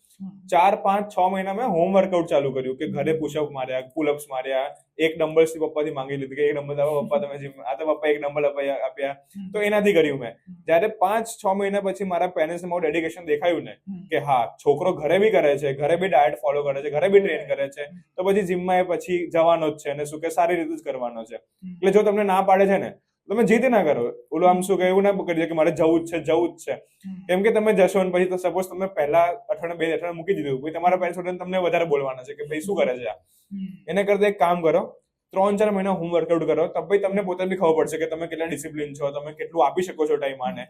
4-5-6 મહિના મેં હોમ વર્કઆઉટ ચાલુ કર્યું કે ઘરે પુશઅપ માર્યા, પુલઅપ્સ માર્યા. એક ડમ્બલ્સ થી પપ્પાથી માંગી લીધું કે એક ડમ્બલ આપો પપ્પા, તમે જીમ, આ તો પપ્પા એક ડમ્બલ આપ્યા, તો એનાથી કર્યું મેં. જયારે 5-6 મહિના પછી મારા પેરેન્ટ્સને મારું ડેડિકેશન દેખાયું ને કે હા છોકરો ઘરે બી કરે છે, ઘરે બી ડાયટ ફોલો કરે છે, ઘરે બી ટ્રેન કરે છે, તો પછી જીમમાં એ પછી જવાનો જ છે અને શું કે સારી રીતે જ કરવાનો છે. એટલે જો તમને ના પાડે છે ને, તમે જીદ ના કરો. ઓલું આમ શું કે એવું ના કરી કે મારે જવું જ છે. કેમ કે તમે જશો ને પછી સપોઝ તમે પહેલા અઠવાડિયા 2 અઠવાડિયા મૂકી દીધું, પછી તમારા પેરેન્ટ્સ તમને વધારે બોલવાના છે કે ભાઈ શું કરે છે આ. એને કરતા એક કામ કરો, 3-4 મહિના હોમ વર્કઆઉટ કરો, તો પછી તમને પોતાને બી ખબર પડશે કે તમે કેટલા ડિસિપ્લિન છો, તમે કેટલું આપી શકો છો ટાઈમ આને.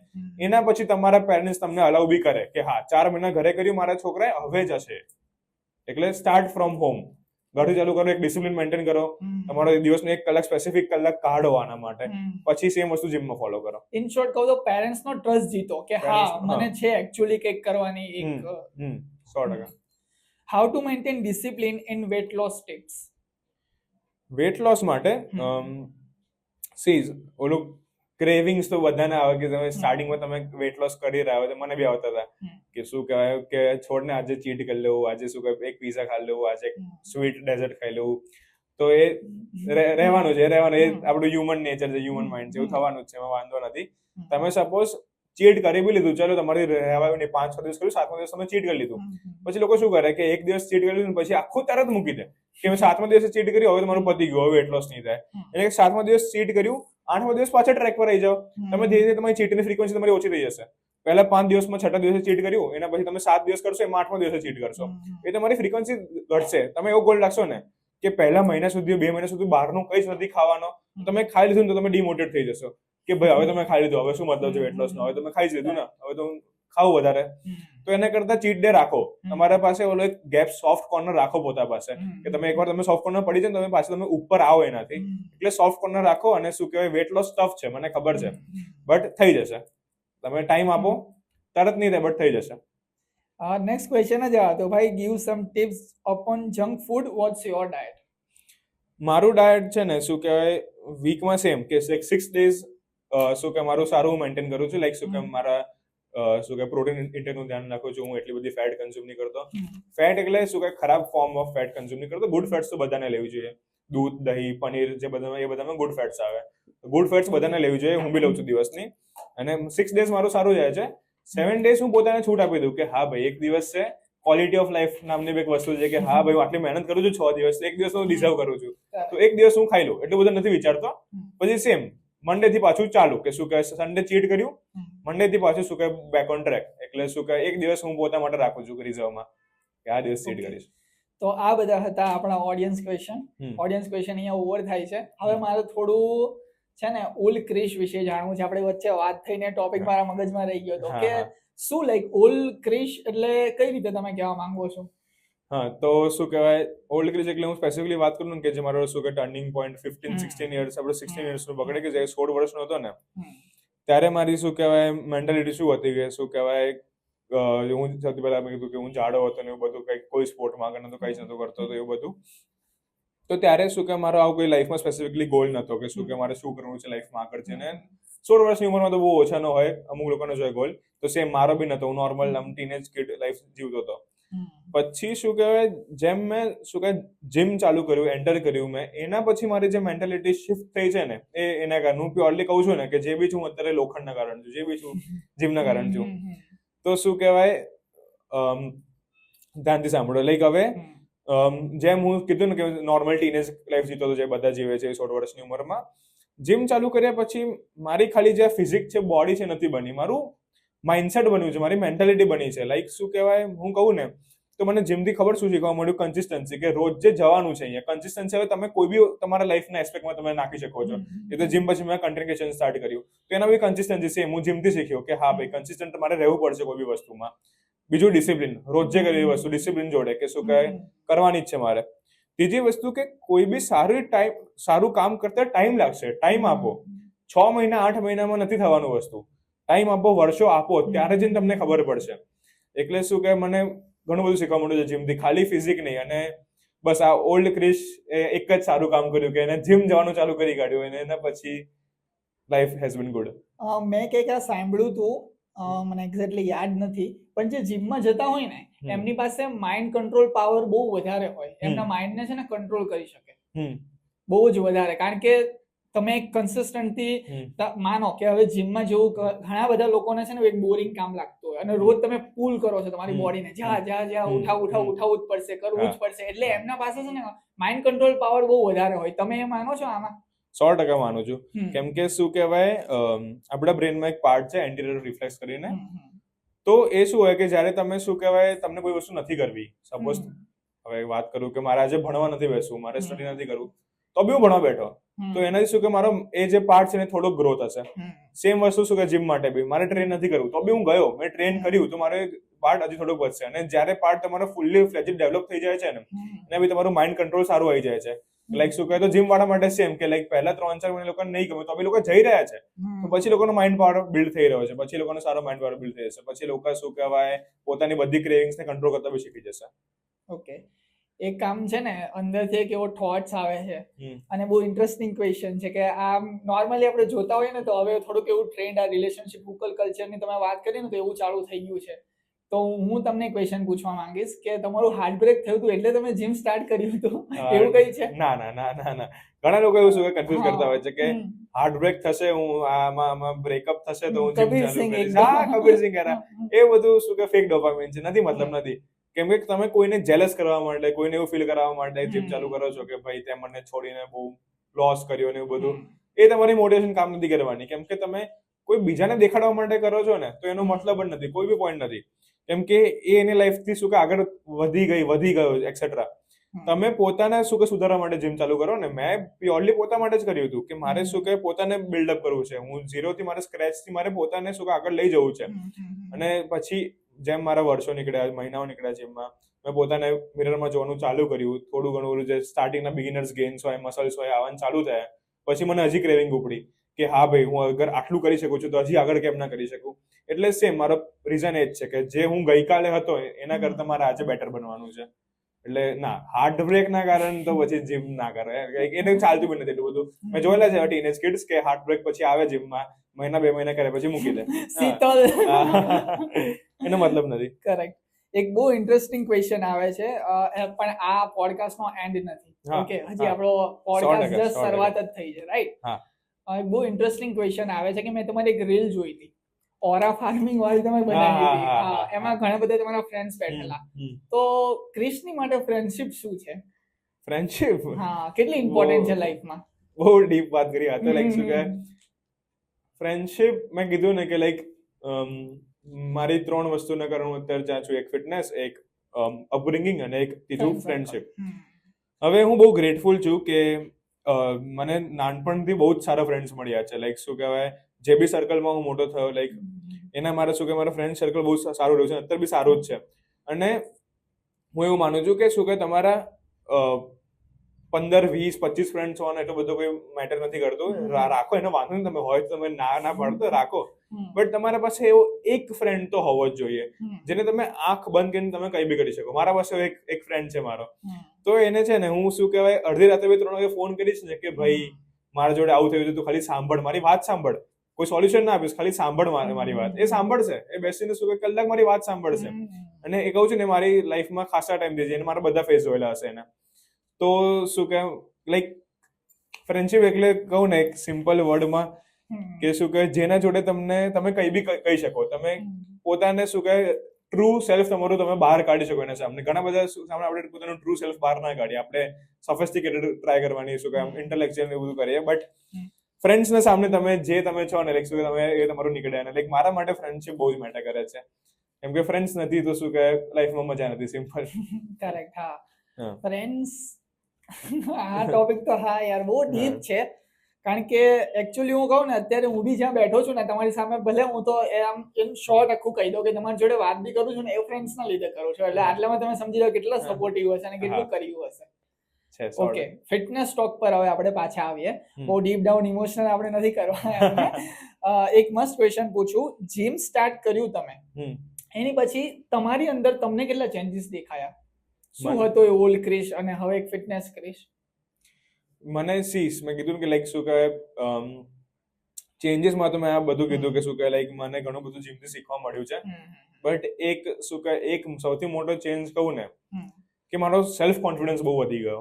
એના પછી તમારા પેરેન્ટ્સ તમને અલાઉ બી કરે કે હા 4 મહિના ઘરે કર્યું મારા છોકરાએ, હવે જશે. એટલે સ્ટાર્ટ ફ્રોમ હોમ, ઘરથી ચાલુ કરો, એક ડિસિપ્લિન મેન્ટેન કરો, તમારો દિવસનો 1 કલાક સ્પેસિફિક કલાક કાઢો આના માટે, પછી સેમ વસ્તુ જીમમાં ફોલો કરો. ઇન શોર્ટ કહું તો પેરેન્ટ્સ નો ટ્રસ્ટ જીતો કે હા મને છે એક્ચ્યુઅલી કંઈક કરવાની એક 100%. How to maintain discipline in weight loss tips? Weight loss માટે ઓલું ક્રેવિંગ્સ તો બધાને આવે કે તમે સ્ટાર્ટિંગમાં તમે વેટ લોસ કરી રહ્યા હો, તો મને બી આવતા હતા કે શું કહેવાય કે છોડને આજે ચીટ કરી લેવું, આજે શું કહેવાય એક પીઝા ખાઈ લેવું, આજે સ્વીટ ડેઝર્ટ ખાઈ લેવું. તો એ રહેવાનું છે, એ આપણું હ્યુમન નેચર છે, હ્યુમન માઇન્ડ છે, એવું થવાનું જ છે, એમાં વાંધો નથી. તમે સપોઝ ચીટ કરી બી લીધું, ચલો તમારી રહેવાયું નહીં, 5-6 દિવસ કર્યું, 7મા દિવસ તમે ચીટ કરી લીધું. પછી લોકો શું કરે કે એક દિવસ ચીટ કરી લીધું પછી આખું તરત મૂકી દે કે મેં 7મા દિવસે ચીટ કર્યું, હવે તમારું પતી ગયું, હવે વેટ લોસ નહીં થાય. એટલે 7મા દિવસ ચીટ કર્યું, 8મા દિવસ પાછા ટ્રેક પર આવી જાઓ. તમે ધીરે ધીરે તમારી ચીટની ફ્રીક્વન્સી તમારી ઓછી થઈ જશે. પહેલા 5 દિવસમાં 6ઠા દિવસે ચીટ કર્યું, એના પછી તમે 7 દિવસ કરશો, એમાં 8મા દિવસે ચીટ કરશો, એ તમારી ફ્રીક્વન્સી ઘટશે. તમે એવો ગોલ રાખશો ને કે પહેલા મહિના સુધી 2 મહિના સુધી બહારનું કંઈ જ નથી ખાવાનો, તમે ખાઈ લીધું ને તો તમે ડિમોટિવેટ થઈ જશો કે ભાઈ હવે તમે ખાઈ લીધું, હવે શું મતલબ છે વેટ લોસ નો, હવે તમે ખાઈ જ લીધું ને, હવે તો ખાવું વધારે. તો એના કરતા ચીટ ડે રાખો, તમારા પાસે ઓલો એક ગેપ સોફ્ટ કોર્નર રાખો પોતા પાસે કે તમે એકવાર તમે સોફ્ટ કોર્નર પડી જાય ને તમે પાછું તમે ઉપર આવો એનાથી. એટલે સોફ્ટ કોર્નર રાખો. અને શું કહેવાય, વેટ લોસ ટફ છે મને ખબર છે, બટ થઈ જશે. તમે ટાઈમ આપો, તરત નહીં થાય બટ થઈ જશે. નેક્સ્ટ ક્વેશ્ચન જ હતો ભાઈ, give sum tips upon junk food, what's your diet? મારું ડાયટ છે ને શું કહેવાય, વીકમાં સેમ કે 6 ડેઝ શું કે મારું સારું મેન્ટેન કરું છું. લાઈક શું કે મારા શું કે પ્રોટીન ઇન્ટેકનું ધ્યાન રાખું છું, હું એટલી બધી ફેટ કન્ઝ્યુમ નહીં કરતો. ફેટ એટલે શું કે ખરાબ ફોર્મ ઓફ ફેટ કન્ઝ્યુમ નહીં કરતો. ગુડ ફેટ્સ તો બધાને લેવી જોઈએ. દૂધ, દહીં, પનીર જે બધામાં એ બધામાં ગુડ ફેટ્સ આવે. ગુડ ફેટ્સ બધાને લેવી જોઈએ. હું બી લઉં છું દિવસની. અને 6 ડેઝ મારું સારું જાય છે. 7 ડેઝ હું પોતાને છૂટ આપી દઉં કે હા ભાઈ એક દિવસ છે, ક્વોલિટી ઓફ લાઈફ નામની એક વસ્તુ છે કે હા ભાઈ હું આટલી મહેનત કરું છું 6 દિવસ, એક દિવસ હું ડિઝર્વ કરું છું, તો એક દિવસ હું ખાઈ લઉં, એટલું બધું નથી વિચારતો. પછી સેમ મંડે થી પાછું ચાલુ કે શું કહે સન્ડે ચીટ કર્યું, મંડે થી પાછું શું કહે બેક ઓન ટ્રેક. એટલે શું કહે એક દિવસ હું પોતા માટે રાખું છું રિઝર્વમાં કે આ દિવસ ચીટ કરીશ. તો આ બધા હતા આપણા ઓડિયન્સ ક્વેશ્ચન. ઓડિયન્સ ક્વેશ્ચન અહીંયા ઓવર થાય છે. હવે મારે થોડું છે ને ઓલ્ડ ક્રિશ વિશે જાણવું છે. આપણે વચ્ચે વાત થઈને ટોપિક મારા મગજમાં રહી ગયો હતો કે શું લાઈક ઓલ્ડ ક્રિશ એટલે કઈ રીતે તમે કહેવા માંગો છો? હા, તો શું કહેવાય ઓલ્ડ ક્રિશ એટલે હું સ્પેસિફિકલી વાત કરું કે જે મારો શું કે ટર્નિંગ પોઈન્ટ 15-16 યર્સ, આપણે 16 યર્સનું પકડે કે જે 16 વર્ષનો હતો ને ત્યારે મારી શું કહેવાય મેન્ટાલિટી શું હતી કે શું કહેવાય, હું સૌથી પહેલા મેં કીધું કે હું જાડો હતો ને એવું બધું, કંઈ કોઈ સ્પોર્ટમાં આગળ નતો, કંઈ જ નતો કરતો તો એવું બધું. તો ત્યારે શું કે મારો આવું કોઈ લાઈફમાં સ્પેસિફિકલી ગોલ નતો કે શું કે મારે શું કરવું છે લાઈફમાં આગળ છે. ને 16 વર્ષની ઉંમરમાં તો બહુ ઓછા ન હોય, અમુક લોકોનો જ હોય ગોલ. તો સેમ મારો બી નતો. હું નોર્મલ ટીનેજ કિડ લાઈફ જીવતો હતો. પછી શું કહેવાય જેમ મેં શું કહેવાય જીમ ચાલુ કર્યું, એન્ટર કર્યું મેં, એના પછી મારી જે મેન્ટાલિટી શિફ્ટ થઈ છે ને એના કારણે હું પ્યોરલી કહું છું ને કે જે બી છું અત્યારે લોખંડના કારણ છું, જે બી છું જીમના કારણ છું. તો શું કહેવાય ધ્યાનથી સાંભળો. લાઈક હવે જેમ હું કીધું ને કે નોર્મલ ટીનેજ લાઈફ જીતો હતો જે બધા જીવે છે 16 વર્ષની ઉંમરમાં, જીમ ચાલુ કર્યા પછી મારી ખાલી જે ફિઝિક છે, બોડી છે નથી બની, મારું માઇન્ડસેટ બન્યું છે, મારી મેન્ટાલિટી બની છે. લાઈક શું કહેવાય હું કહું ને તો મને જીમથી ખબર શું શીખવા મળ્યું, કન્સિસ્ટન્સી, કે રોજ જે જવાનું છે અહીંયા. કન્સિસ્ટન્સી હવે તમે કોઈ બી તમારા લાઈફના એસ્પેક્ટમાં તમે નાખી શકો છો. એ તો જીમ પછી મેં કન્ટેન્ટ ક્રિએશન સ્ટાર્ટ કર્યું તો એના બી કન્સિસ્ટન્સી સેમ હું જીમથી શીખ્યો કે હા ભાઈ કન્સિસ્ટન્ટ મારે રહેવું પડશે કોઈ બી વસ્તુમાં. બીજું ડિસિપ્લિન, રોજ જે કરવી વસ્તુ ડિસિપ્લિન જોડે કે શું કહેવાય કરવાની જ છે મારે. ત્રીજી વસ્તુ કે કોઈ બી સારું કામ કરતા ટાઈમ લાગશે, ટાઈમ આપો. 6 મહિના 8 મહિનામાં નથી થવાનું વસ્તુ, ટાઈમ આપો, વર્ષો આપો, ત્યારે જઈને તમને ખબર પડશે. એટલે શું કે મને ઘણું બધું શીખવા મળ્યું છે જીમથી, ખાલી ફિઝિક નહીં. અને બસ આ ઓલ્ડ ક્રિશ એક જ સારું કામ કર્યું કે એને જીમ જવાનું ચાલુ કરી કાઢ્યું અને એના પછી લાઈફ હેઝ બીન ગુડ. મેં કંઈક આ સાંભળ્યું હતું, મને એક્ઝેક્ટલી યાદ નથી, પણ જે જીમમાં જતા હોય ને એમની પાસે માઇન્ડ કંટ્રોલ પાવર બહુ વધારે હોય. એમના માઇન્ડને છે ને કંટ્રોલ કરી શકે બહુ જ વધારે. કારણ કે તમે કન્સિસ્ટન્ટથી માનો કે હવે જીમમાં જેવું ઘણા બધા લોકોને છે ને એક બોરિંગ કામ લાગતું હોય અને રોજ તમે પુલ કરો છો તમારી બોડીને, જ્યાં ઉઠાવવું જ પડશે, કરવું જ પડશે. એટલે એમના પાસે છે ને માઇન્ડ કંટ્રોલ પાવર બહુ વધારે હોય. તમે એ માનો છો આમાં? 100% માનું છું. કેમ કે શું કહેવાય આપણા બ્રેનમાં એક પાર્ટ છે એન્ટિરિયર રિફ્લેક્સ કરીને. તો એ શું હોય કે જ્યારે તમે શું કહેવાય તમને કોઈ વસ્તુ નથી કરવી, સપોઝ હવે વાત કરું કે મારે આજે ભણવા નથી બેસવું, મારે સ્ટડી નથી કરવું, તો બી હું ભણવા બેઠો, તો એનાથી શું કે મારો એ જે પાર્ટ છે ને થોડો ગ્રોથ હશે. સેમ વસ્તુ શું કે જીમ માટે બી મારે ટ્રેન નથી કરવું, તો બી હું ગયો, મેં ટ્રેન કર્યું, તો મારે પાર્ટ હજી થોડુંક વધશે. અને જ્યારે પાર્ટ તમારો ફૂલ્લી ફ્લેજિડ ડેવલપ થઈ જાય છે ને અને બી તમારું માઇન્ડ કંટ્રોલ સારું આવી જાય છે. લાઈક શું કહે તો જીમ વાળા માટે સેમ કે લાઈક પહેલા 3-4 મહિના લોકોને નહીં ગમે તો બી લોકો જઈ રહ્યા છે, તો પછી લોકોનો માઇન્ડ પાવર બિલ્ડ થઈ રહ્યો છે, પછી લોકોનો સારો માઇન્ડ પાવર બિલ્ડ થઈ જશે, પછી લોકો શું કહેવાય પોતાની બધી ક્રેવિંગ્સને કંટ્રોલ કરતા બી શીખી જશે. ઓકે, એક કામ છે ને અંદરથી એક એવો થોટ્સ આવે છે અને બહુ ઇન્ટરેસ્ટિંગ ક્વેશ્ચન છે કે આમ નોર્મલી આપણે જોતા હોઈએ ને તો હવે થોડુંક એવું ટ્રેન્ડ આ રિલેશનશિપ કલ્ચરની તમે વાત કરી ને તો એવું ચાલુ થઈ ગયું છે. તો હું તમને ક્વેશ્ચન પૂછવા માંગીશ કે તમારું હાર્ટ બ્રેક થયું હતું એટલે તમે જીમ સ્ટાર્ટ કર્યું હતું, એવું કઈ છે? ના. ઘણા લોકો એવું શું કન્ફ્યુઝ કરતા હોય છે કે હાર્ટ બ્રેક થશે, હું આમાં બ્રેકઅપ થશે તો હું જીમ ચાલુ કરીશ. કબીર સિંહ era એ બધું શું કે ફેક ડોપામાઇન છે, નથી, મતલબ નથી. કેમ કે તમે કોઈને જેલસ કરવા માટે, કોઈને એવું ફીલ કરાવવા માટે જીમ ચાલુ કરો છો કે ભાઈ તે મને છોડીને બહુ લોસ કર્યો ને એવું બધું, એ તમારી મોટિવેશન કામ નથી કરવાની. કેમ કે તમે કોઈ બીજાને દેખાડવા માટે કરો છો ને તો એનો મતલબ જ નથી, કોઈ બી પોઈન્ટ નથી. કેમ કે એ એની લાઈફથી શું કે આગળ વધી ગયો એક્સેટ્રા. તમે પોતાને શું કે સુધારવા માટે જીમ ચાલુ કરો ને. મેં પ્યોરલી પોતા માટે જ કર્યું હતું કે મારે શું કે પોતાને બિલ્ડઅપ કરવું છે. હું 0 થી મારે સ્ક્રેચ થી મારે પોતાને શું કે આગળ લઈ જવું છે. અને પછી જેમ મારા વર્ષો નીકળ્યા, મહિનાઓ નીકળ્યા જીમમાં, મેં પોતાને મિરરમાં જોવાનું ચાલુ કર્યું. થોડું ઘણું જે સ્ટાર્ટિંગના બિગિનર્સ ગેઇન્સ હોય, મસલ્સ હોય, આવવાનું ચાલુ થયા. પછી મને હજી ક્રેવિંગ ઉપડી કે હા ભાઈ, હું અગર આટલું કરી શકું છું તો હજી આગળ કેમ ના કરી શકું. એટલે સેમ મારો રીઝન એ જ છે કે જે હું ગઈકાલે હતો એના કરતા મારે આજે બેટર બનવાનું છે. એટલે ના, હાર્ટ બ્રેક ના કારણ તો પછી જીમ ના કરે, એને ચાલતું બી નથી એટલું બધું. મેં જોયેલા છે ટીનેજ કિડ્સ કે હાર્ટ બ્રેક પછી આવે જીમમાં, મહિના 2 મહિના કરે પછી મૂકી દે. શીતલ એનો મતલબ નથી. કરેક્ટ. એક બહુ ઇન્ટરેસ્ટિંગ ક્વેશ્ચન આવે છે, પણ આ પોડકાસ્ટનો એન્ડ નથી. ઓકે, હજી આપણો પોડકાસ્ટ જસ્ટ શરૂઆત જ થઈ છે, રાઈટ? એક બહુ ઇન્ટરેસ્ટિંગ ક્વેશ્ચન આવે છે કે મેં તમારી એક રીલ જોઈ હતી, ઓરા ફાર્મિંગ વાળી તમે બનાવી હતી. એમાં ઘણા બધા તમારા ફ્રેન્ડ્સ બેઠેલા. તો ક્રિશની માટે ફ્રેન્ડશિપ શું છે? ફ્રેન્ડશિપ કેટલી ઇમ્પોર્ટન્ટ છે લાઈફમાં? બહુ ડીપ વાત કરી આ તો. લાઈક શું કે ફ્રેન્ડશિપ, મેં કીધું ને કે લાઈક મારી 3 વસ્તુના કારણે અત્યારે જ્યાં છું. એક ફિટનેસ, એક અપબ્રિંગિંગ અને એક ત્રીજું ફ્રેન્ડશિપ. હવે હું બહુ ગ્રેટફુલ છું કે મને નાનપણથી બહુ જ સારા ફ્રેન્ડ્સ મળ્યા છે. લાઈક શું કહેવાય, જે બી સર્કલમાં હું મોટો થયો, લાઈક એના મારે શું કે મારા ફ્રેન્ડ સર્કલ બહુ સારું રહ્યું છે, અત્યારે બી સારું જ છે. અને હું એવું માનું છું કે શું કે તમારા 15, 20, 25 ફ્રેન્ડ્સ હોવાનો એટલો બધો કોઈ મેટર નથી કરતું. રાખો, એનો વાંધો નહીં, તમે હોય તો તમે ના પાડતો રાખો, બટ તમારા પાસે એવો એક ફ્રેન્ડ તો હોવો જ જોઈએ જેને તમે આંખ બંધ કરીને તમે કઈ બી કરી શકો. મારા પાસે એક ફ્રેન્ડ છે મારો, તો એને છે ને હું શું કહેવાય અડધી રાતે 3 વાગે ફોન કરીશ ને કે ભાઈ મારા જોડે આવું થયું છે, તું ખાલી સાંભળ, મારી વાત સાંભળ, કોઈ સોલ્યુશન ના આપીશ, ખાલી સાંભળ મારી વાત. એ સાંભળશે, એ બેસીને શું કે કલાક મારી વાત સાંભળશે. અને એ કહું છું ને, મારી લાઈફમાં ખાસા ટાઈમ થી એને મારા બધા ફેસ જોયેલા હશે એને. તો શું કે લાઈક ફ્રેન્ડશિપ એટલે કહું ને એક સિમ્પલ વર્ડમાં કે શું કે જેના જોડે તમે કઈ બી કહી શકો, તમે પોતાને શું કે ટ્રુ સેલ્ફ તમારું તમે બહાર કાઢી શકો એના સામે. ઘણા બધા સામે આપણે પોતાનું ટ્રુ સેલ્ફ બહાર ના કાઢીએ, આપણે સોફિસ્ટિકેટેડ ટ્રાય કરવાની, શું કે ઇન્ટેલેક્ચ્યુઅલ ને બધું કરીએ, બટ ફ્રેન્ડ્સ ના સામે તમે જે તમે છો ને, લાઈક શું કે તમે એ તમારું નીકળે. અને લાઈક મારા માટે ફ્રેન્ડશિપ બહુ જ મેટર કરે છે. કેમ કે ફ્રેન્ડ્સ નથી તો શું કે લાઈફમાં મજા નથી, સિમ્પલ. કરેક્ટ. હા, ફ્રેન્ડ્સ આ ટોપિક તો હા યાર બહુ ડીપ છે. કારણ કે એકચ્યુઅલી હું કહું ને, અત્યારે હું બી જ્યાં બેઠો છું ને તમારી સામે, ભલે હું તો આમ ઇન શોર્ટ આખું કહી દઉં કે તમારી જોડે વાત બી કરું છું ને એ ફ્રેન્ડ્સ ના લીધે કરું છું. એટલે આટલામાં તમે સમજી લો કેટલા સપોર્ટિવ હશે અને કેટલું કર્યું હશે. ઓકે, ફિટનેસ ટોક પર હવે આપણે પાછા આવીએ. બહુ ડીપ ડાઉન ઇમોશનલ આપણે નથી કરવા. એક મસ્ત ક્વેશ્ચન પૂછું, જીમ સ્ટાર્ટ કર્યું તમે, એની પછી તમારી અંદર તમને કેટલા ચેન્જીસ દેખાયા? શું હતો એ ઓલ્ડ ક્રિશ અને હવે એક ફિટનેસ ક્રિશ? મને મેં કીધું કે લાઈક શું કહેવાય ચેન્જીસમાં તો મેં આ બધું કીધું કે શું કહેવાય લાઈક મને ઘણું બધું જીમથી શીખવા મળ્યું છે. બટ એક સૌથી મોટો ચેન્જ કહું ને કે મારો સેલ્ફ કોન્ફિડન્સ બહુ વધી ગયો.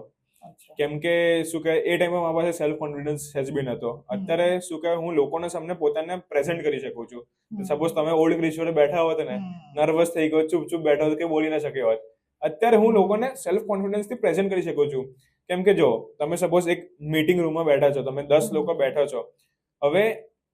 કેમ કે શું કે એ ટાઈમમાં મારા પાસે સેલ્ફ કોન્ફિડન્સ હેઝ બીન હતો. અત્યારે શું કે હું લોકોના સામે પોતાને પ્રેઝન્ટ કરી શકું છું. સપોઝ તમે ઓલ્ડ ક્રિશ જોડે બેઠા હોત ને, નર્વસ થઈ ગયો, ચૂપ બેઠા હોત કે બોલી ના શક્યો હોત, અત્યારે હું લોકોને સેલ્ફ કોન્ફિડન્સ થી પ્રેઝન્ટ કરી શકું છું. કેમ કે જો તમે સપોઝ એક મીટિંગ રૂમમાં બેઠા છો, તમે 10 લોકો બેઠા છો, હવે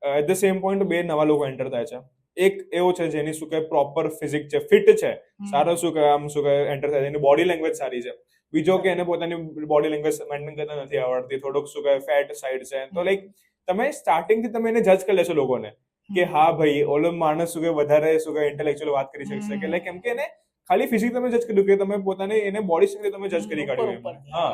એટ ધ સેમ પોઈન્ટ 2 નવા લોકો એન્ટર થાય છે. એક એવો છે જેની શું કે પ્રોપર ફિઝિક છે, ફિટ છે, સારો શું કે આમ શું કે એન્ટર થાય, એની બોડી લેંગ્વેજ સારી છે. બીજો કે એને પોતાની બોડી લેંગ્વેજ મેન્ટેન કરતા નથી આવડતી, થોડોક શું કે ફેટ સાઈડ છે. તો લાઈક તમે સ્ટાર્ટિંગ થી તમે એને જજ કરી લેશો લોકોને કે હા ભાઈ ઓલો માણસ શું કે વધારે શું કે ઇન્ટેલેક્ચ્યુઅલ વાત કરી શકશે, કે લાઈક કેમ કે એને ખાલી ફિઝિક તમે જજ કર્યું કે તમે પોતાને એને બોડી સ્ટ્રક્ચર તમે જજ કરી કાઢ્યું. હા,